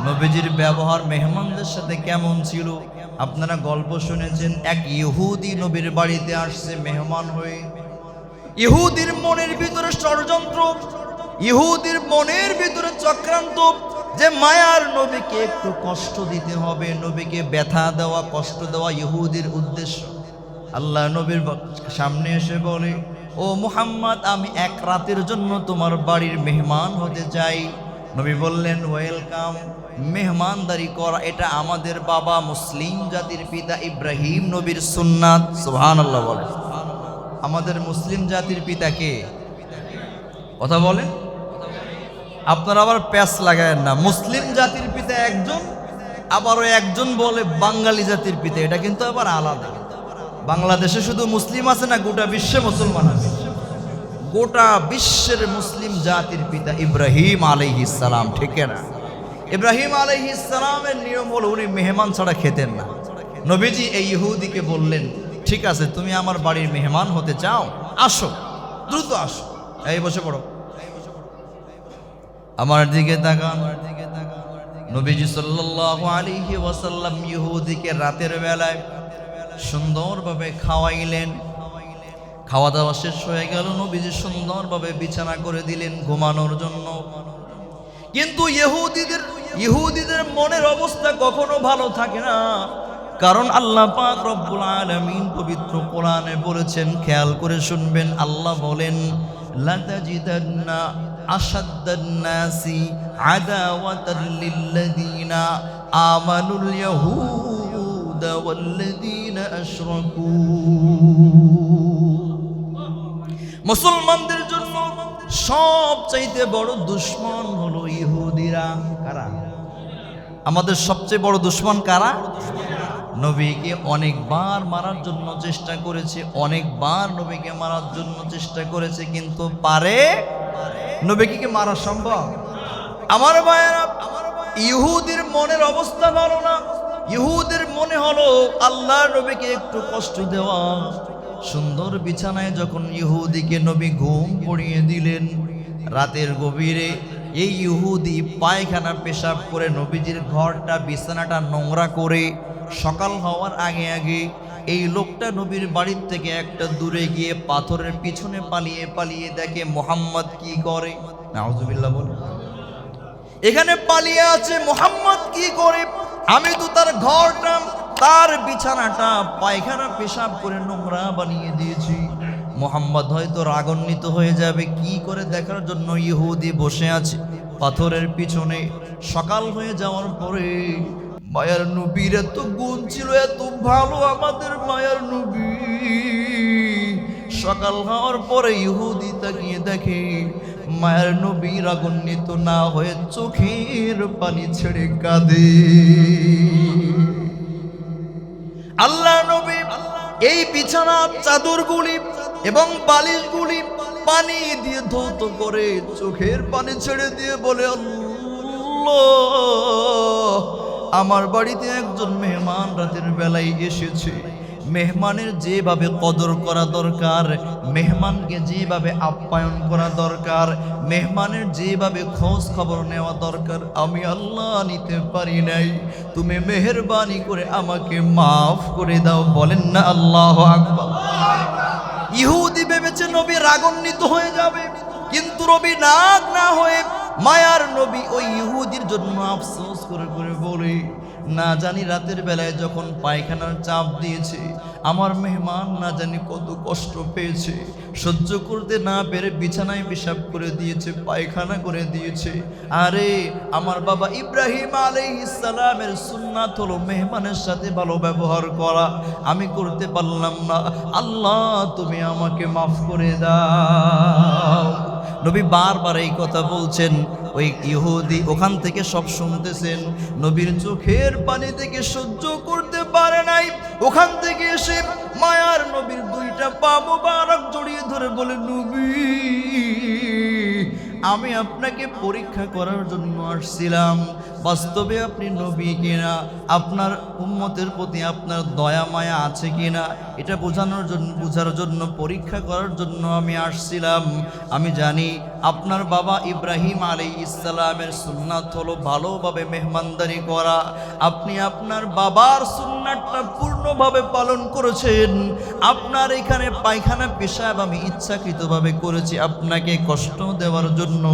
নবীজির ব্যবহার মেহমানদের সাথে কেমন ছিল? আপনারা গল্প শুনেছেন, এক ইহুদি নবীর বাড়িতে আসছে মেহমান হয়ে। ইহুদির মনের ভিতরে ষড়যন্ত্র, ইহুদির মনের ভিতরে চক্রান্ত, যে মায়ার নবীকে একটু কষ্ট দিতে হবে, নবীকে ব্যথা দেওয়া, কষ্ট দেওয়া ইহুদির উদ্দেশ্য। আল্লাহ নবীর সামনে এসে বলে, ও মুহাম্মদ, আমি এক রাতের জন্য তোমার বাড়ির মেহমান হতে চাই। নবী বললেন, ওয়েলকাম। মেহমানদারি করা এটা আমাদের বাবা মুসলিম জাতির পিতা ইব্রাহিম নবীর সুন্নাত। সুবহানাল্লাহ বলে। আমাদের মুসলিম জাতির পিতা কে? কথা বলেন। আপনারা আবার প্যাচ লাগায়েন না। মুসলিম জাতির পিতা একজন, আবারও একজন বলে বাঙালি জাতির পিতা। এটা কিন্তু আবার আলাদা। বাংলাদেশে শুধু মুসলিম আছে না, গোটা বিশ্বে মুসলমান আছে। গোটা বিশ্বের মুসলিম জাতির পিতা ইব্রাহিম আলাইহিস সালাম, ঠিক না? ইব্রাহিম আলাইহিস সালামের নিয়ম হলো উনি মেহমান ছাড়া খেতেন না। নবীজি এই ইহুদিকে বললেন, ঠিক আছে, তুমি আমার বাড়ির মেহমান হতে চাও, আসো, দ্রুত আসো, এই বসে পড়ো। আমার দিকে তাকান। নবীজি সাল্লাল্লাহু আলাইহি ওয়াসাল্লাম ইহুদিকে রাতের বেলায় সুন্দরভাবে খাওয়াইলেন। খাওয়া দাওয়া শেষ হয়ে গেল, নবীজি সুন্দরভাবে বিছানা করে দিলেন ঘুমানোর জন্য। কিন্তু ইহুদিদের মনের অবস্থা কখনো ভালো থাকে না, কারণ আল্লাহ পাক রব্বুল আলামিন পবিত্র কোরআনে বলেছেন, খেয়াল করে শুনবেন। আল্লাহ বলেন, লাতাজিদান্না আশাদ্দান নাসি আদাওয়াতাল লিল্লাযিনা আমানুল ইয়াহুদা ওয়াল্লাযিনা আশরাকু। মুসলমানদের জন্য সবচাইতে বড় দুশমন হলো ইহুদিরা। কারা? আমাদের সবচেয়ে বড় দুশমন কারা? নবীকে অনেকবার মারার জন্য চেষ্টা করেছে, অনেকবার নবীকে মারার জন্য চেষ্টা করেছে, কিন্তু পারে। নবীকে কি মারা সম্ভব? আমার ভাইয়েরা, ইহুদির মনের অবস্থা ভালো না। ইহুদের মনে হলো আল্লাহ নবীকে একটু কষ্ট দেওয়া। সুন্দর বিছানায় যখন ইহুদিকে নবী ঘুম পড়িয়ে দিলেন, রাতের গভীরে এই ইহুদি পায়খানা পেশাব করে নবীজির ঘরটা, বিছানাটা নোংরা করে, সকাল হওয়ার আগে আগে এই লোকটা নবীর বাড়ির থেকে একটা দূরে গিয়ে পাথরের পিছনে পালিয়ে পালিয়ে দেখে মুহাম্মদ কি করে। নাউজুবিল্লাহ বলে। এখানে পালিয়ে আছে, মুহাম্মদ কি করে? আমি তো তার ঘরটা, তার বিছানাটা পায়খানা পেশাব করে নোংরা বানিয়ে দিয়েছি। মুহাম্মদ হয়তো রাগান্বিত হয়ে যাবে, কি করে দেখার জন্য ইহুদি বসে আছে পাথরের পিছনে। সকাল হয়ে যাওয়ার পরে মায়ার নবীর এত গুণ ছিল, এত ভালো আমাদের মায়ার নবী। সকাল হওয়ার পরে ইহুদি তাকিয়ে দেখে মায়ার নবী রাগান্বিত না হয়ে চোখের পানি ছেড়ে কাঁদে। আল্লাহ নবী এই বিছানার চাদরগুলি এবং বালিশগুলি পানি দিয়ে ধৌত করে চোখের পানি ছেড়ে দিয়ে বলে, আল্লাহ, আমার বাড়িতে একজন মেহমান রাতের বেলায় এসেছে। মেহমানের যেভাবে কদর করা দরকার, মেহমানকে যেভাবে আপ্যায়ন করা দরকার, মেহমানের যেভাবে খোঁজ খবর নেওয়া দরকার, আমি আল্লাহ নিতে পারি নাই। তুমি মেহেরবানি করে আমাকে মাফ করে দাও। বলেন না আল্লাহু আকবার। ইহুদি ভেবেছে নবী রাগান্বিত হয়ে যাবে, কিন্তু নবী রাগ না হয়ে মায়ার নবী ওই ইহুদির জন্য আফসোস করে করে বলে, না জানি রাতের বেলায় যখন পায়খানার চাপ দিয়েছে, আমার মেহমান না জানি কত কষ্ট পেয়েছে, সহ্য করতে না পেরে বিছানায় পেশাব করে দিয়েছে, পায়খানা করে দিয়েছে। আরে আমার বাবা ইব্রাহিম আলাইহিস সালামের সুন্নাত হলো মেহমানের সাথে ভালো ব্যবহার করা, আমি করতে পারলাম না। আল্লাহ, তুমি আমাকে মাফ করে দাও। নবী বারবার এই কথা বলছেন। ওই ইহুদি ওখান থেকে সব শুনতেছেন, নবীর চোখের পানি থেকে সহ্য করতে পারে নাই। ওখান থেকে এসে মায়ার নবীর দুইটা পা মোবারক জড়িয়ে ধরে বলে, নবী, আমি আপনাকে পরীক্ষা করার জন্য আসছিলাম। বাস্তবে আপনি নবী কিনা, আপনার উম্মতের প্রতি আপনার দয়া মায়া আছে কিনা, এটা বোঝার জন্য পরীক্ষা করার জন্য আমি আসছিলাম। আমি জানি আপনার বাবা ইব্রাহিম আলাইহিস সালামের সুন্নাত হলো ভালোভাবে মেহমানদারি করা। আপনি আপনার বাবার সুন্নাতটা পূর্ণভাবে পালন করেছেন। আপনার এখানে পায়খানা পেশাব আমি ইচ্ছাকৃতভাবে করেছি আপনাকে কষ্ট দেওয়ার জন্য।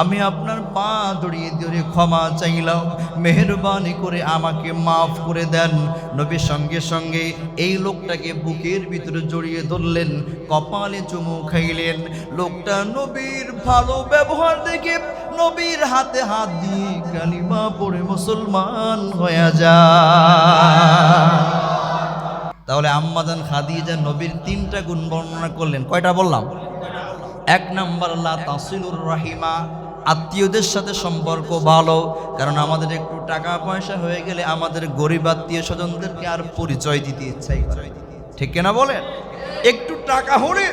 আমি আপনার পা জড়িয়ে ধরে ক্ষমা চাইলাম, মেহেরবানি করে আমাকে মাফ করে দেন। নবী সঙ্গে সঙ্গে এই লোকটাকে বুকের ভিতরে জড়িয়ে ধরলেন, কপালে চুমু খাইলেন। লোকটা নবীর ভালো ব্যবহার দেখে নবীর হাতে হাত দিয়ে কালিমা পড়ে মুসলমান হয়ে যায়। তাহলে আম্মাজান খাদিজা নবীর 3টা গুণ বর্ণনা করলেন। কয়টা বললাম? 1 নাম্বার লা তাসিলুর রাহিমা, আত্মীয়দের সাথে সম্পর্ক ভালো। কারণ আমাদের একটু টাকা পয়সা হয়ে গেলে আমাদের গরিব আত্মীয় স্বজনদেরকে আর পরিচয় দিতে ইচ্ছাই করে, ঠিক কিনা বলেন? একটু টাকা হলে,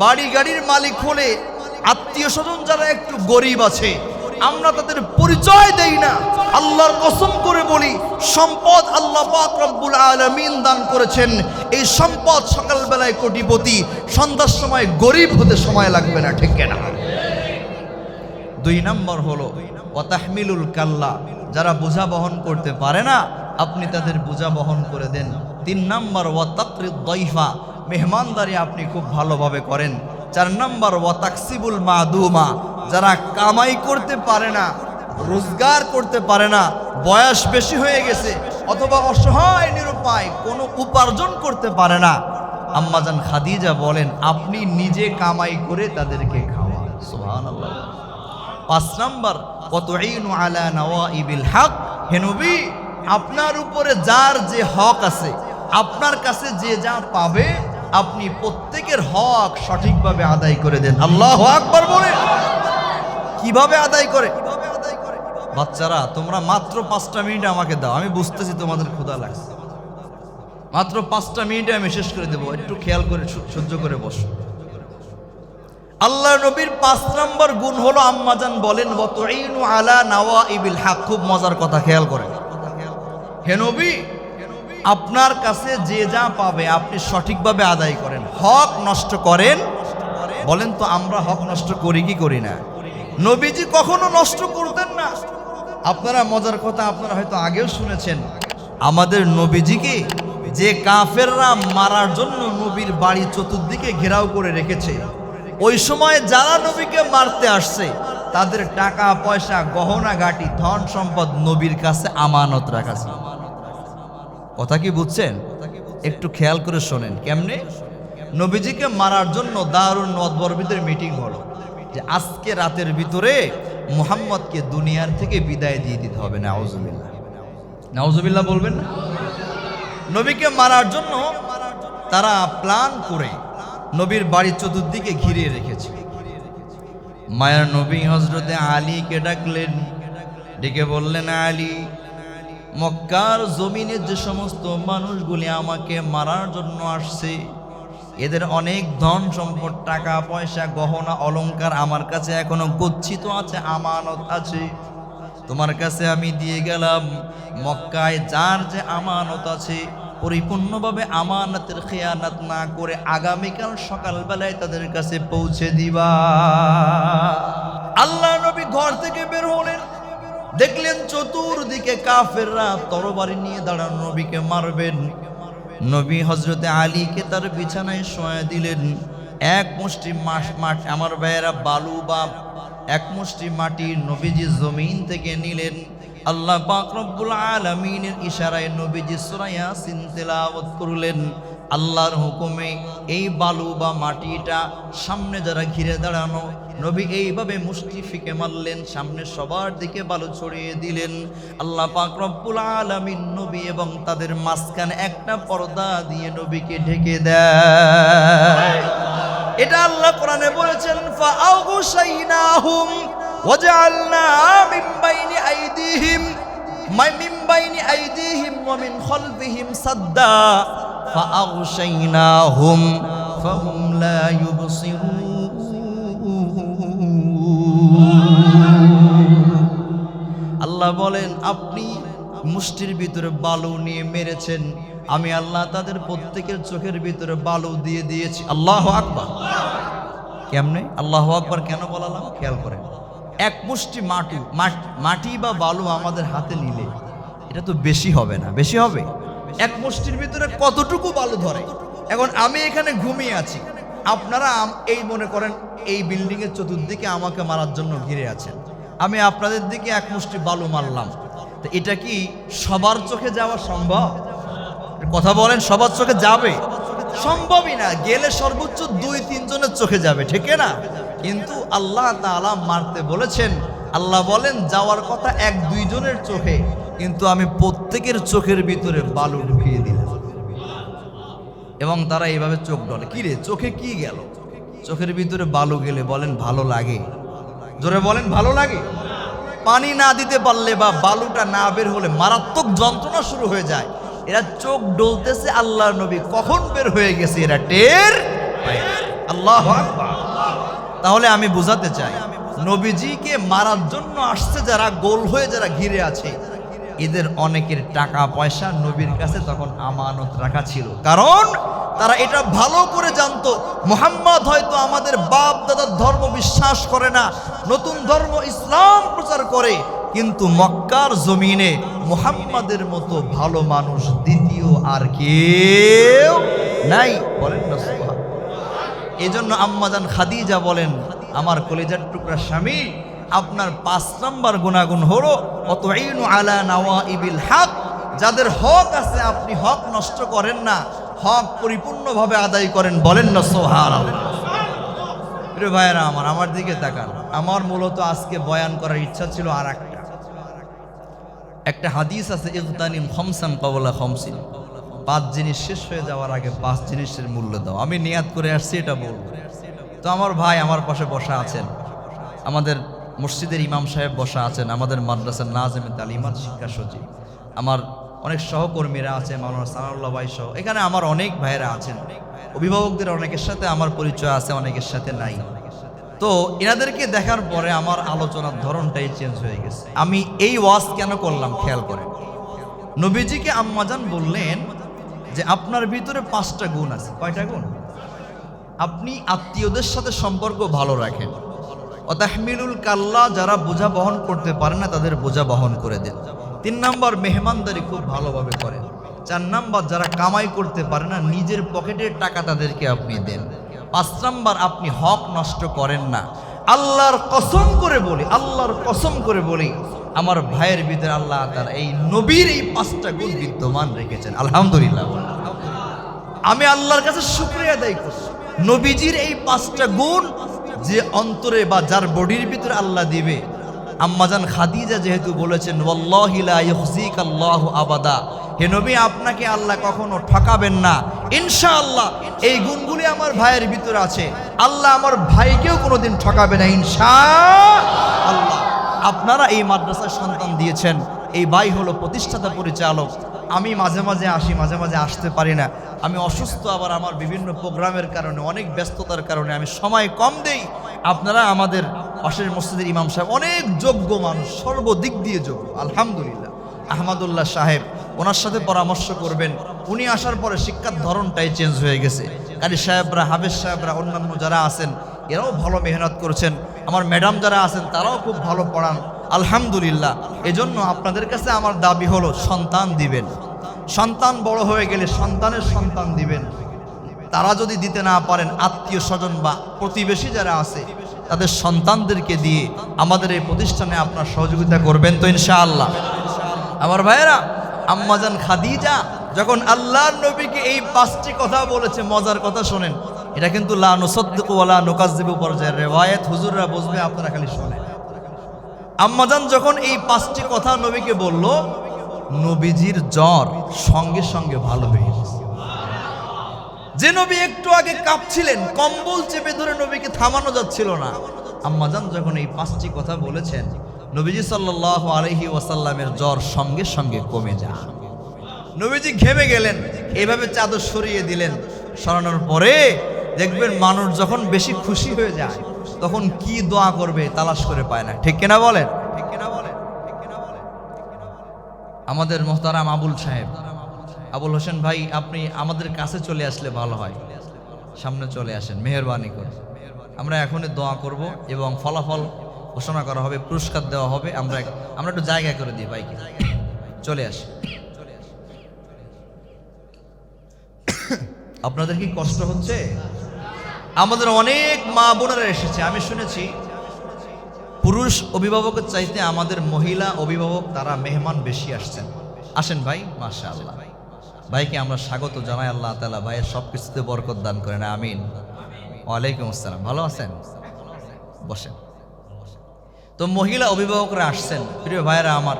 বাড়ি গাড়ির মালিক হলে, আত্মীয় স্বজন যারা একটু গরিব আছে আমরা তাদের পরিচয় দেই না। আল্লাহর কসম করে বলি, সম্পদ আল্লাহ পাক রব্বুল আলামিন দান করেছেন। এই সম্পদ সকালবেলায় কোটিপতি, সন্ধ্যার সময় গরিব হতে সময় লাগবে না, ঠিক কিনা? 2 নাম্বার হলো ওয়াতাহমিলুল কাল্লা, যারা বোঝা বহন করতে পারে না আপনি তাদের বোঝা বহন করে দেন। 3 নাম্বার ওয়াতাকরিদ দাইফা, মেহমানদারি আপনি খুব ভালোভাবে করেন। 4 নাম্বার ওয়াতাকসিবুল মাদুমা, যারা কামাই করতে পারে না, রোজগার করতে পারে না, বয়স বেশি হয়ে গেছে অথবা অসহায় নিরুপায়, কোনো উপার্জন করতে পারে না, আম্মাজান খাদিজা বলেন আপনি নিজে কামাই করে তাদেরকে খাওয়ান। সুবহানাল্লাহ। 5 নাম্বার ওয়াতুইনু আলা নওয়াইবিল হক, হে নবী আপনার উপরে যার যে হক আছে, আপনার কাছে যে যা পাবে আপনি প্রত্যেকের হক সঠিকভাবে আদায় করে দেন। আল্লাহু আকবার বলেন। কিভাবে আদায় করে? বাচ্চারা তোমরা মাত্র 5টা মিনিট আমাকে দাও, আমি বুঝতেছি তোমাদের ক্ষুধা লাগছে। মাত্র 5টা মিনিটে আমি শেষ করে দেবো, একটু খেয়াল করে সহ্য করে বসো। আল্লাহ নবীর 5 নম্বর গুণ হলো আম্মাজান বলেন ওয়াতুইনু আলা নওয়াইবিল হক। খুব মজার কথা, খেয়াল করেন। হে নবী আপনার কাছে যে যা পাবে আপনি সঠিকভাবে আদায় করেন, হক নষ্ট করেন? বলেন তো আমরা হক নষ্ট করি কি করি না? নবীজি কখনো নষ্ট করতেন না। আপনারা মজার কথা আপনারা হয়তো আগেও শুনেছেন, আমাদের নবীজিকে যে কাফেররা মারার জন্য নবীর বাড়ি চতুর্দিকে ঘেরাও করে রেখেছে, ওই সময় যারা নবীকে মারতে আসছে তাদের টাকা পয়সা গহনা গাটি ধন সম্পদ নবীর কাছে আমানত রাখা ছিল। কথা কি বুঝছেন? একটু খেয়াল করে শোনেন। কেমনে? নবীজিকে মারার জন্য দারুন নদবরবিদের মিটিং হলো যে আজকে রাতের ভিতরে মুহাম্মদকে দুনিয়ার থেকে বিদায় দিয়ে দিতে হবে। নাউজুবিল্লাহ, নাউজুবিল্লাহ বলবেন না? নবীকে মারার জন্য তারা প্ল্যান করে নবীর বাড়ির চতুর্দিকে ঘিরে রেখেছে। মায়ের নবী হযরতে আলীকে ডাকলেন, ডেকে বললেন আলী, মক্কার জমিনে যে সমস্ত মানুষগুলি আমাকে মারার জন্য আসছে এদের অনেক ধন সম্পদ, টাকা পয়সা, গহনা অলংকার আমার কাছে এখনো গচ্ছিত আছে, আমানত আছে। তোমার কাছে আমি দিয়ে গেলাম, মক্কায় যার যে আমানত আছে পরিপূর্ণভাবে আমানতের খেয়ানত না করে আগামীকাল সকালবেলায় তাদের কাছে পৌঁছে দিবা। আল্লাহ নবী ঘর থেকে বের হলেন, দেখলেন চতুর্দিকে কাফেররা তরবারি নিয়ে দাঁড়ানো, নবীকে মারবেন। নবী হযরতে আলীকে তার বিছানায় শোয়া দিলেন। এক মুষ্টি মাটি, আমার ভাইয়েরা, বালু বা এক মুষ্টি মাটি নবীজি জমিন থেকে নিলেন। আল্লাহ পাক রব্বুল আলামিনের ইশারায় নবীজি সূরা ইয়াসিন তেলাওয়াত করলেন। আল্লাহর হুকুমে এই বালু বা মাটিটা সামনে যারা ঘিরে দাঁড়ানো, নবী এইভাবে মুষ্টি ফিকে মারলেন, সামনে সবার দিকে বালু ছড়িয়ে দিলেন। আল্লাহ পাক রব্বুল আলামিন নবী এবং তাদের মাঝখানে একটা পর্দা দিয়ে নবীকে ঢেকে দেয়। এটা আল্লাহ কোরআনে বলেছেন, ফাআগশাইনাহুম ওয়াজআলনা মিন বাইনি আইদিহিম ওয়া মিন খালফিহিম সাদ্দা ফাআগশাইনাহুম ফাহুম লা ইউবসিরুন। আল্লাহ বলেন আপনি মুষ্টির ভিতরে বালু নিয়ে মেরেছেন, আমি আল্লাহ তাদের প্রত্যেকের চোখের ভিতরে বালু দিয়ে দিয়েছি। আল্লাহু আকবার। কেমনে আল্লাহু আকবার কেন বলালাম খেয়াল করেন। এক মুষ্টি মাটি বা বালু আমাদের হাতে নিলে এটা তো বেশি হবে না, বেশি হবে? এক মুষ্টির ভিতরে কতটুকু বালু ধরে? এখন আমি এখানে ঘুমিয়ে আছি, আপনারা এই মনে করেন এই বিল্ডিং এর চতুর্দিকে আমাকে মারার জন্য ঘিরে আছেন, আমি আপনাদের দিকে এক মুষ্টি বালু মারলাম, তো এটা কি সবার চোখে যাওয়া সম্ভব? কথা বলেন, সবার চোখে যাবে? সম্ভবই না। গেলে সর্বোচ্চ 2-3 জনের চোখে যাবে, ঠিক না? কিন্তু আল্লাহ তাআলা মারতে বলেছেন, আল্লাহ বলেন যাওয়ার কথা 1-2 জনের চোখে, কিন্তু আমি প্রত্যেকের চোখের ভিতরে বালু ঢুকিয়ে দিলাম। এবং তারা এইভাবে চোখ ডলে, কি রে চোখে কি গেল? চোখের ভিতরে বালু গেলে বলেন ভালো লাগে? জোরে বলেন ভালো লাগে? পানি না দিতে পারলে বা বালুটা না বের হলে মারাত্মক যন্ত্রণা শুরু হয়ে যায়। এরা চোখ ডলতেছে, আল্লাহর নবী কখন বের হয়ে গেছে এরা টের পায় না। আল্লাহু আকবার। তাহলে আমি বুঝাতে চাই, নবীজিকে মারার জন্য আসছে যারা, গোল হয়ে যারা ঘিরে আছে, এদের অনেকের টাকা পয়সা নবীর কাছে তখন আমানত রাখা ছিল। কারণ তারা এটা ভালো করে জানতো মুহাম্মদ হয়তো আমাদের বাপ দাদার ধর্ম বিশ্বাস করে না, নতুন ধর্ম ইসলাম প্রচার করে, কিন্তু মক্কার জমিনে মুহাম্মাদের মতো ভালো মানুষ দ্বিতীয় আর কেউ নাই। বলেন না সুবহান। এজন্য আম্মাজান খাদিজা বলেন, আমার কলিজার টুকরা স্বামী, আপনার 5 নাম্বার গুনাহগুণ হলো অতুইনু আলা নাওয়াইবিল হক। যাদের হক আছে আপনি হক নষ্ট করেন না, হক পরিপূর্ণভাবে আদায় করেন। বলেন না সুবহানাল্লাহ। প্রিয় ভাইয়েরা আমার দিকে তাকান। আমার মূলত আজকে বয়ান করার ইচ্ছা ছিল আর একটা হাদিস আছে, ইগতানিম খামসান ক্বাবলা খামসিন, 5 জিনিস শেষ হয়ে যাওয়ার আগে 5 জিনিসের মূল্য দাও। আমি নিয়াত করে আসছি এটা বলবো। তো আমার ভাই আমার পাশে বসা আছেন, আমাদের মসজিদের ইমাম সাহেব বসা আছেন, আমাদের মাদ্রাসার নাজিমে তালিমাত শিক্ষা সচিব, আমার অনেক সহকর্মীরা আছে, মাওলানা সানাউল্লাহ ভাই সহ এখানে আমার অনেক ভাইয়েরা আছেন, অভিভাবকদের অনেকের সাথে আমার পরিচয় আছে, অনেকের সাথে নাই। তো এনাদেরকে দেখার পরে আমার আলোচনার ধরনটাই চেঞ্জ হয়ে গেছে। আমি এই ওয়াজ কেন করলাম খেয়াল করেন। নবীজিকে আম্মাজান বললেন যে আপনার ভিতরে 5টা গুণ আছে। কয়টা গুণ? আপনি আত্মীয়দের সাথে সম্পর্ক ভালো রাখেন, অতাহমিলুল কাল্লা, যারা বোঝা বহন করতে পারে না তাদের বোঝা বহন করে দেন। 3 নাম্বার মেহমানদারি খুব ভালোভাবে করেন। 4 নাম্বার যারা কামাই করতে পারে না নিজের পকেটের টাকা তাদেরকে আপনি দেন। 5 নাম্বার আপনি হক নষ্ট করেন না। আল্লাহর কসম করে বলি, আল্লাহর কসম করে বলি, আমার ভাইয়ের ভিতরে আল্লাহ তাআলা এই নবীর এই 5টা গুণ বিদ্যমান রেখেছেন। আলহামদুলিল্লাহ। আমি আল্লাহর কাছে শুকরিয়া আদায় করছি। নবীজির এই 5টা গুণ যে অন্তরে বা যার বডির ভিতরে আল্লাহ দিবে। আম্মাজান খাদিজা যেহেতু বলেছেন ওয়াল্লাহি লা ইউখজিকাল্লাহু আবাদা, হে নবী আপনাকে আল্লাহ কখনো ঠকাবেন না, ইনশাআল্লাহ এই গুণগুলি আমার ভাইয়ের ভিতরে আছে, আল্লাহ আমার ভাইকেও কোনোদিন ঠকাবে না ইনশাআল্লাহ। আপনারা এই মাদ্রাসার সন্তান দিয়েছেন, এই ভাই হলো প্রতিষ্ঠাতা পরিচালক। আমি মাঝে মাঝে আসি, মাঝে মাঝে আসতে পারি না, আমি অসুস্থ, আবার আমার বিভিন্ন প্রোগ্রামের কারণে অনেক ব্যস্ততার কারণে আমি সময় কম দেই। আপনারা আমাদের পাশের মসজিদের ইমাম সাহেব অনেক যোগ্য মানুষ, সর্বদিক দিয়ে যোগ্য, আলহামদুলিল্লাহ। আহমদুল্লাহ সাহেব, ওনার সাথে পরামর্শ করবেন। উনি আসার পরে শিক্ষার ধরনটাই চেঞ্জ হয়ে গেছে। কারি সাহেবরা, হাফেজ সাহেবরা, অন্যান্য যারা আছেন এরাও ভালো মেহনত করেছেন। আমার ম্যাডাম যারা আছেন তারাও খুব ভালো পড়ান, আলহামদুলিল্লাহ। এজন্য আপনাদের কাছে আমার দাবি হলো সন্তান দিবেন। সন্তান বড় হয়ে গেলে সন্তানের সন্তান দিবেন। তারা যদি দিতে না পারেন, আত্মীয় স্বজন বা প্রতিবেশী যারা আছে তাদের সন্তানদেরকে দিয়ে আমাদের এই প্রতিষ্ঠানে আপনার সহযোগিতা করবেন তো ইনশাআল্লাহ। আমার ভাইয়েরা, আম্মাজান খাদিজা যখন আল্লাহর নবীকে এই 5টি কথা বলেছে, মজার কথা শোনেন, এটা কিন্তু লা নুসাদ্দিকু ওয়া লা নুকাজ্জিবু পর্যায়ের রিওয়ায়াত, হুজুররা বুঝবে, আপনারা খালি শোনেন। আম্মাজান যখন এই 5টি কথা নবীকে বলল, নবীজির জ্বর সঙ্গে সঙ্গে ভালো হয়ে গেছে। যে নবী একটু আগে কাঁপছিলেন, কম্বল চেপে ধরে নবীকে থামানো যাচ্ছিল না, আম্মাজান যখন এই 5টি কথা বলেছেন, নবীজি সাল্লাল্লাহু আলাইহি ওয়াসাল্লামের জ্বর সঙ্গে সঙ্গে কমে যায়। নবীজি ঘেমে গেলেন, এইভাবে চাদর সরিয়ে দিলেন। সরানোর পরে দেখবেন মানুষ যখন বেশি খুশি হয়ে যায় তখন কি দোয়া করবে তালাশ করে পায় না, ঠিক কিনা বলেন? ঠিক কিনা বলেন? আমাদের মোহতারাম আবুল সাহেব, আবুল হোসেন ভাই, আপনি আমাদের কাছে চলে আসলে ভালো হয়, সামনে চলে আসেন মেহেরবানি করে। আমরা এখনই দোয়া করব এবং ফলাফল ঘোষণা করা হবে, পুরস্কার দেওয়া হবে। আমরা একটু জায়গা করে দিই ভাইকে, চলে আসি। আপনাদের কি কষ্ট হচ্ছে? আমাদের অনেক মা বোনেরা এসেছে, আমি শুনেছি পুরুষ অভিভাবকের চাইতে আমাদের মহিলা অভিভাবক তারা মেহমান বেশি আসছেন। আসেন ভাই, মাশাআল্লাহ। ভাইকে আমরা স্বাগত জানাই। আল্লাহ তাআলা ভাইয়ের সব কিছুতে বরকত দান করেন, আমিন। ওয়ালাইকুম আসসালাম। ভালো আছেন? বসেন। তো মহিলা অভিভাবকরা আসছেন। প্রিয় ভাইয়েরা আমার,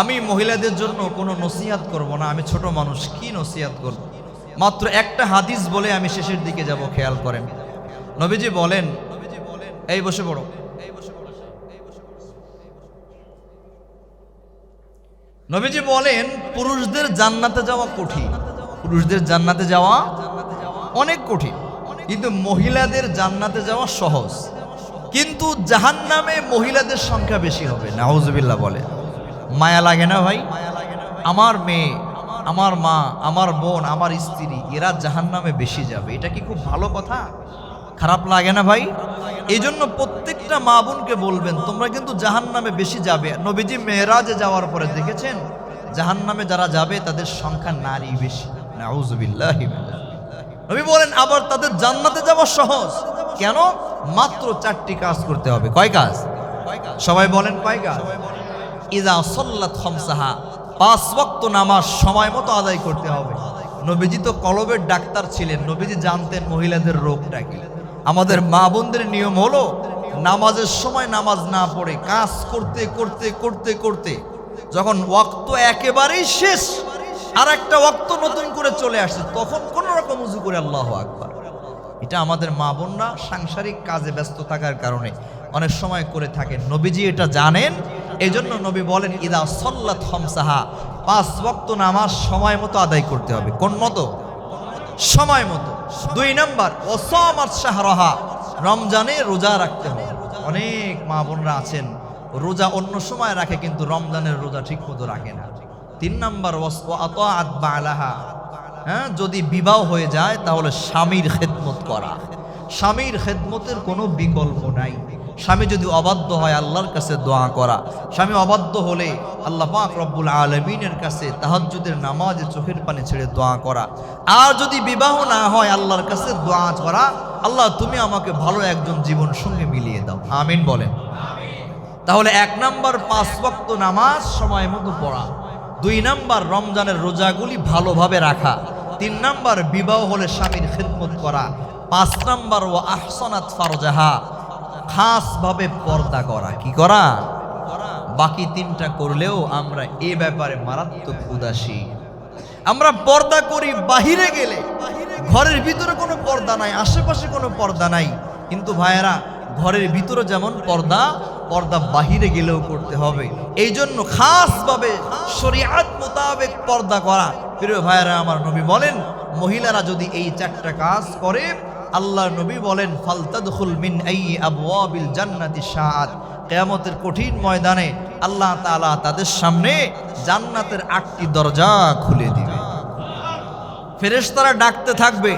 আমি মহিলাদের জন্য কোনো নসিহত করব না, আমি ছোট মানুষ, কি নসিহত করব? মাত্র একটা হাদিস বলে আমি শেষের দিকে যাব, খেয়াল করেন। নবীজি বলেন, এই বসে পড়ো। নবীজি বলেন পুরুষদের জান্নাতে যাওয়া কঠিন, পুরুষদের জান্নাতে যাওয়া অনেক কঠিন, কিন্তু মহিলাদের জান্নাতে যাওয়া সহজ। কিন্তু জাহান্নামে মহিলাদের সংখ্যা বেশি হবে, নাউজুবিল্লাহ বলে। মায়া লাগে না ভাই? আমার মেয়ে, আমার মা, আমার বোন, আমার স্ত্রী, এরা জাহান্নামে বেশি যাবে, এটা কি খুব ভালো কথা? খারাপ লাগে না ভাই? এই জন্য প্রত্যেকটা মা বোনকে বলবেন তোমরা কিন্তু জাহান্নামে বেশি যাবে। নবীজি মেরাজে যাওয়ার পরে দেখেছেন জাহান্নামে যারা যাবে তাদের সংখ্যা নারী বেশি, নাউজুবিল্লাহি। নবী বলেন আবার তাদের জান্নাতে যাওয়া সহজ। কেন? মাত্র 4টি কাজ করতে হবে। কয় কাজ? সবাই বলেন কয় কাজ? ইযা সাল্লাত খামসাহা, 5 ওয়াক্ত নামাজ সময় মতো আদায় করতে হবে। নবীজি তো কলবের ডাক্তার ছিলেন, নবীজি জানতেন মহিলাদের রোগটা কি। আমাদের মা বোনদের নিয়ম হলো নামাজের সময় নামাজ না পড়ে কাজ করতে করতে করতে করতে যখন ওয়াক্ত একেবারেই শেষ, আর একটা ওয়াক্ত নতুন করে চলে আসে, তখন কোন রকম উযু করে আল্লাহু আকবার। এটা আমাদের মা বোনরা সাংসারিক কাজে ব্যস্ত থাকার কারণে অনেক সময় করে থাকেন। নবীজি এটা জানেন, এই জন্য নবী বলেন ইদা সাল্লাত খামসাহা, 5 ওয়াক্ত নামাজ সময় মতো আদায় করতে হবে। কোন মতো? সময় মতো। 2 নাম্বার ওয়াসামাত শাহরাহা, রমজানে রোজা রাখতে হবে। অনেক মা বোনরা আছেন রোজা অন্য সময় রাখে কিন্তু রমজানের রোজা ঠিক মতো রাখে না। 3 নাম্বার ওয়াতাআত বালাহা, হ্যাঁ, যদি বিবাহ হয়ে যায় তাহলে স্বামীর খেদমত করা। স্বামীর খেদমতের কোনো বিকল্প নাই। স্বামী যদি অবাধ্য হয় আল্লাহর কাছে দোয়া করা। স্বামী অবাধ্য হলে আল্লাহ পাক রব্বুল আলামিনের কাছে তাহাজ্জুদের নামাজে চোখের পানি ছেড়ে দোয়া করা। আর যদি বিবাহ না হয় আল্লাহর কাছে দোয়া করা, আল্লাহ তুমি আমাকে ভালো একজন জীবন সঙ্গে মিলিয়ে দাও, আমিন বলেন। তাহলে 1 নাম্বার 5 ওয়াক্ত নামাজ সময় মতো পড়া, 2 নাম্বার রমজানের রোজাগুলি ভালোভাবে রাখা, 3 নাম্বার বিবাহ হলে স্বামীর খেদমত করা, 5 নাম্বার ওয়া আহসানাত ফারজাহা, খাসভাবে পর্দা করা। কি করা? বাকি 3টা করলেও আমরা এ ব্যাপারে মারাত্মক উদাসী। আমরা পর্দা করি বাহিরে গেলে, ঘরের ভিতরে কোনো পর্দা নাই, আশেপাশে কোনো পর্দা নাই। কিন্তু ভাইয়েরা ঘরের ভিতরে যেমন পর্দা, পর্দা বাহিরে গেলেও করতে হবে। এই জন্য খাসভাবে শরীয়ত মোতাবেক পর্দা করা। প্রিয় ভাইয়েরা আমার, নবী বলেন মহিলারা যদি এই 4টা কাজ করে, আল্লাহ নবী বলেন ফালতাদখুল মিন আইয়ি আবওয়াবিল জান্নাতি শাআত, কিয়ামতের কঠিন ময়দানে আল্লাহ তাআলা তাদের সামনে জান্নাতের 8টি দরজা খুলে দিবে। ফেরেশতারা ডাকতে থাকবে,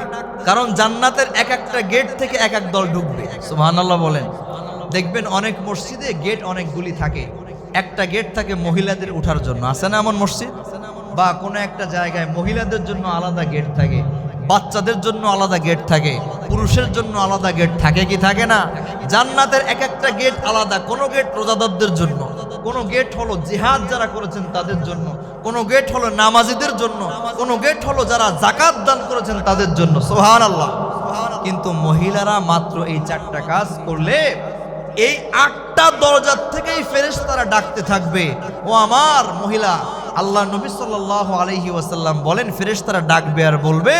কারণ জান্নাতের এক একটা গেট থেকে এক এক দল ঢুকবে। সুবহানাল্লাহ বলেন। দেখবেন অনেক মসজিদে গেট অনেকগুলি থাকে, একটা গেট থাকে মহিলাদের ওঠার জন্য, আছে না এমন মসজিদ? বা কোনো একটা জায়গায় মহিলাদের জন্য আলাদা গেট থাকে, বাচ্চাদের জন্য আলাদা গেট থাকে, পুরুষের জন্য আলাদা গেট থাকে কি থাকে না? জান্নাতের এক একটা গেট আলাদা। কোনো গেট রোজাদারদের জন্য, কোনো গেট হলো জিহাদ যারা করেছেন তাদের জন্য, কোনো গেট হলো নামাজিদের জন্য, কোনো গেট হলো যারা যাকাত দান করেছেন তাদের জন্য। সুবহানাল্লাহ। কিন্তু মহিলারা মাত্র এই 4টা কাজ করলে এই 8টা দরজার থেকেই ফেরেশতারা ডাকতে থাকবে, ও আমার মহিলা। আল্লাহ নবী সাল্লাল্লাহু আলাইহি ওয়াসাল্লাম বলেন ফেরেশতারা ডাকবে আর বলবে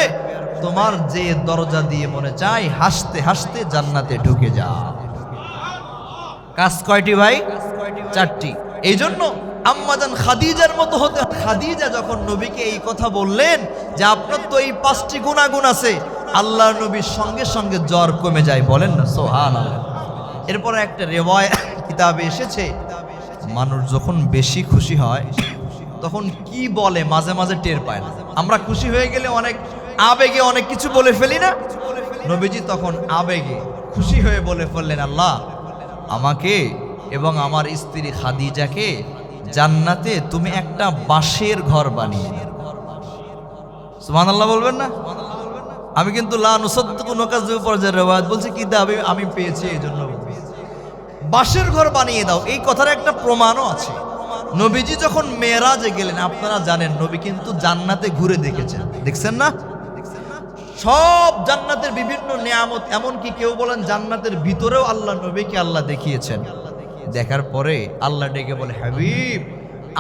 তোমার যে দরজা দিয়ে মনে চায় হাসতে হাসতে জান্নাতে ঢুকে যা। কাজ কয়টি ভাই? 4টি। এই জন্য আম্মাজান খাদিজার মতো হতে, খাদিজা যখন নবীকে এই কথা বললেন যে আপনার তো এই 5টি গুনাহগুণ আছে, আল্লাহ নবীর সঙ্গে সঙ্গে জ্বর কমে যায়, বলেন না সুবহানাল্লাহ। এরপরে একটা রিওয়ায়াত কিতাবে এসেছে মানুষ যখন বেশি খুশি হয় তখন কি বলে মাঝে মাঝে টের পায় না। আমরা খুশি হয়ে গেলে অনেক আবেগে অনেক কিছু বলে ফেলি না? নবীজি তখন আবেগে খুশি হয়ে বলে ফেললেন, আল্লাহ আমাকে এবং আমার স্ত্রী খাদিজাকে জান্নাতে তুমি একটা বাঁশের ঘর বানিয়ে দাও। সুবহানাল্লাহ বলবেন না? আমি কিন্তু লা নুসাদ্দিকু নুকাযযিবু পর্যায়ের রিওয়ায়াত বলছি কি দাবি আমি পেয়েছি এই জন্য বাঁশের ঘর বানিয়ে দাও। এই কথার একটা প্রমাণও আছে। নবীজি যখন মেরাজে গেলেন, আপনারা জানেন নবী কিন্তু জান্নাতে ঘুরে দেখেছেন, দেখছেন না? সব জান্নাতের বিভিন্ন নিয়ামত, এমনকি কেউ বলেন জান্নাতের ভিতরেও আল্লাহ নবীকে আল্লাহ দেখিয়েছেন। দেখার পরে আল্লাহ ডেকে বলে, হাবিব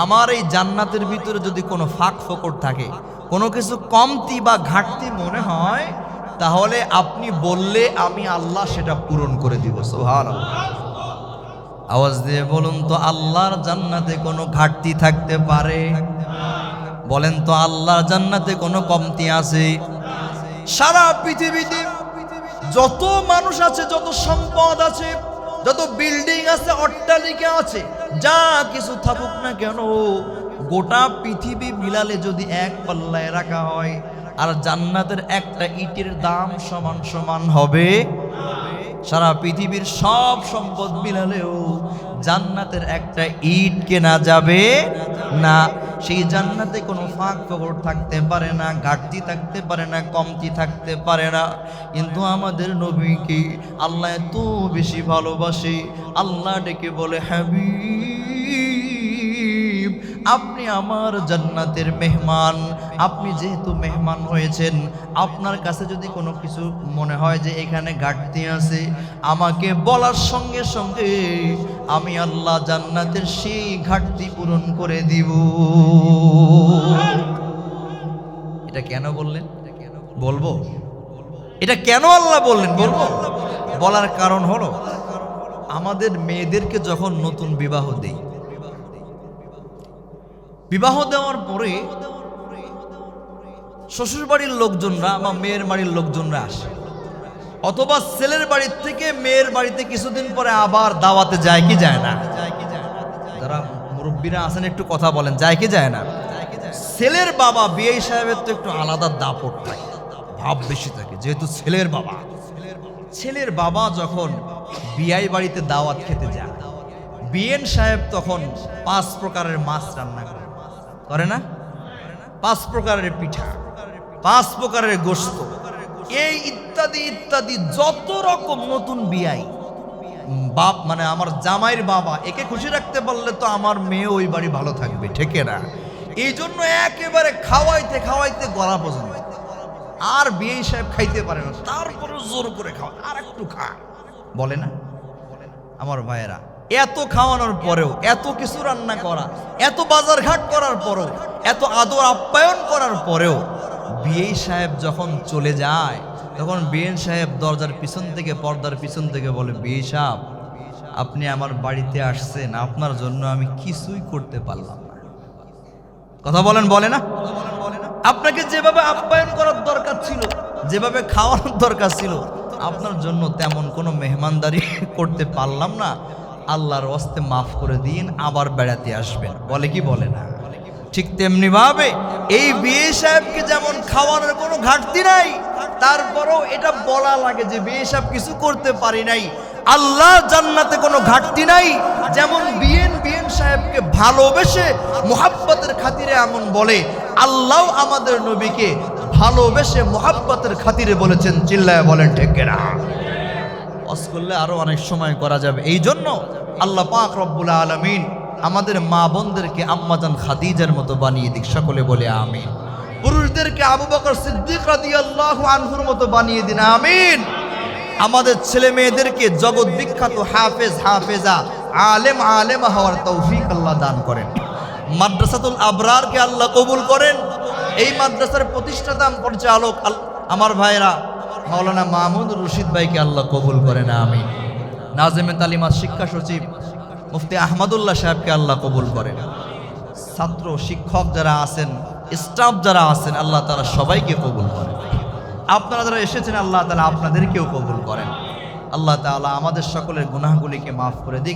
আমার এই জান্নাতের ভিতরে যদি কোনো ফাঁক ফোকর থাকে, কোনো কিছু কমতি বা ঘাটতি মনে হয়, তাহলে আপনি বললে আমি আল্লাহ সেটা পূরণ করে দিব। সুবহানাল্লাহ। আওয়াজ দিয়ে বলুন তো, আল্লাহর জান্নাতে কোনো ঘাটতি থাকতে পারে? বলেন তো, আল্লাহর জান্নাতে কোনো কমতি আছে? সারা পৃথিবীতে যত মানুষ আছে, যত সম্পদ আছে, যত বিল্ডিং আছে, অট্টালিকা আছে, যা কিছু থাকুক না কেন, গোটা পৃথিবী মিলালে যদি এক পাল্লায় রাখা হয়, আর জান্নাতের একটা ইটের দাম সমান সমান হবে? সারা পৃথিবীর সব সম্পদ মিলালেও জান্নাতের একটা ইট কেনা যাবে না। সেই জান্নাতে কোনো ফাঁক ফোকর থাকতে পারে না, ঘাটতি থাকতে পারে না, কমতি থাকতে পারে না। কিন্তু আমাদের নবীকে আল্লাহ এত বেশি ভালোবাসে, আল্লাহ ডেকে বলে, হাবিব আপনি আমার জান্নাতের মেহমান। আপনি যেহেতু মেহমান হয়েছেন, আপনার কাছে যদি কোনো কিছু মনে হয় যে এখানে ঘাটতি আছে, আমাকে বলার সঙ্গে সঙ্গে আমি আল্লাহ জান্নাতের সেই ঘাটতি পূরণ করে দিব। এটা কেন বললেন? বলবো এটা কেন আল্লাহ বললেন? বলবো। বলার কারণ হলো, আমাদের মেয়েদেরকে যখন নতুন বিবাহ দেই, বিবাহ দেওয়ার পরে শ্বশুর বাড়ির লোকজনরা বা মেয়ের বাড়ির লোকজনরা আসে, অথবা ছেলের বাড়ির থেকে মেয়ের বাড়িতে কিছুদিন পরে আবার দাওয়াতে যায় কি যায় না? যারা মুরব্বীরা আছেন একটু কথা বলেন, যায় কি যায় না? ছেলের বাবা বিআই সাহেবের তো একটু আলাদা দাপট থাকে, ভাব বেশি থাকে, যেহেতু ছেলের বাবা। ছেলের বাবা যখন বিআই বাড়িতে দাওয়াত খেতে যায়, বিএন সাহেব তখন 5 প্রকারের মাছ রান্না করে না? 5 প্রকারের পিঠা, 5 প্রকারের গোশত, এই ইত্যাদি ইত্যাদি যত রকম। নতুন বিআই বাপ মানে আমার জামাইয়ের বাবা, একে খুশি রাখতে পারলে তো আমার মেয়ে ওই বাড়ি ভালো থাকবে, ঠিক না? এই জন্য একেবারে খাওয়াইতে খাওয়াইতে গলা পর্যন্ত। আর বিআই সাহেব খাইতে পারে না, তারপরে জোর করে খাওয়া, আর একটু খা বলে না? আমার ভাইয়েরা, এত খাওয়ানোর পরেও, এত কিছু রান্না করা, এত বাজার ঘাট করার পরেও, এত আদর আপ্যায়ন করার পরেও বিআই সাহেব যখন চলে যায়, তখন বিএন সাহেব দরজার পিছন থেকে, পর্দার পিছন থেকে বলে, বিআই সাহেব আপনি আমার বাড়িতে আসছেন, আপনার জন্য আমি কিছুই করতে পারলাম না। কথা বলেন, বলে না? আপনাকে যেভাবে আপ্যায়ন করার দরকার ছিল, যেভাবে খাওয়ানোর দরকার ছিল, আপনার জন্য তেমন কোনো মেহমানদারি করতে পারলাম না, আল্লাহর ওয়াস্তে মাফ করে দিন, আবার বেড়াতে আসবেন। বলে কি বলে না? ঠিক তেমনি ভাবে এই বিআই সাহেবকে যেমন খাওয়ানোর কোনো ঘাটতি নাই, তারপরেও এটা বলা লাগে যে বিআই সাহেব কিছু করতে পারি নাই, আল্লাহ জান্নাতে কোনো ঘাটতি নাই। যেমন বিএন সাহেবকে ভালোবেসে মুহাব্বতের খাতিরে এমন বলে, আল্লাহ আমাদের নবীকে ভালোবেসে মুহাব্বতের খাতিরে বলেছেন। চিল্লায় বলেন ঠিক না? ওয়াজ করলে আরো অনেক সময় করা যাবে। এই জন্য আল্লাহ পাক রব্বুল আলামিন আমাদের মা বোনদেরকে আম্মাজান খাদিজার মতো বানিয়ে দিক। সকলে বলে আমিন। পুরুষদেরকে আবু বকর সিদ্দিক রাদিয়াল্লাহু আনহুর মতো বানিয়ে দিন, আমিন। আমাদের ছেলে মেয়েদেরকে জগৎ বিখ্যাত হাফেজ, হাফেজা, আলেম, আলেমা হওয়ার তৌফিক আল্লাহ দান করেন। মাদ্রাসাতুল আবরারকে আল্লাহ কবুল করেন। এই মাদ্রাসার প্রতিষ্ঠাতা পরিচালক আমার ভাইরা মাওলানা মাহমুদ রশিদ ভাইকে আল্লাহ কবুল করেন, আমিন। নাজেমে তালিমাত শিক্ষা সচিব মুফতি আহমদুল্লাহ সাহেবকে আল্লাহ কবুল করেন। ছাত্র শিক্ষক যারা আছেন, স্টাফ যারা আছেন, আল্লাহ তাআলা সবাইকে কবুল করেন। আপনারা যারা এসেছেন, আল্লাহ তাআলা আপনাদেরকেও কবুল করেন। আল্লাহ তাআলা আমাদের সকলের গুনাহগুলিকে মাফ করে দিক।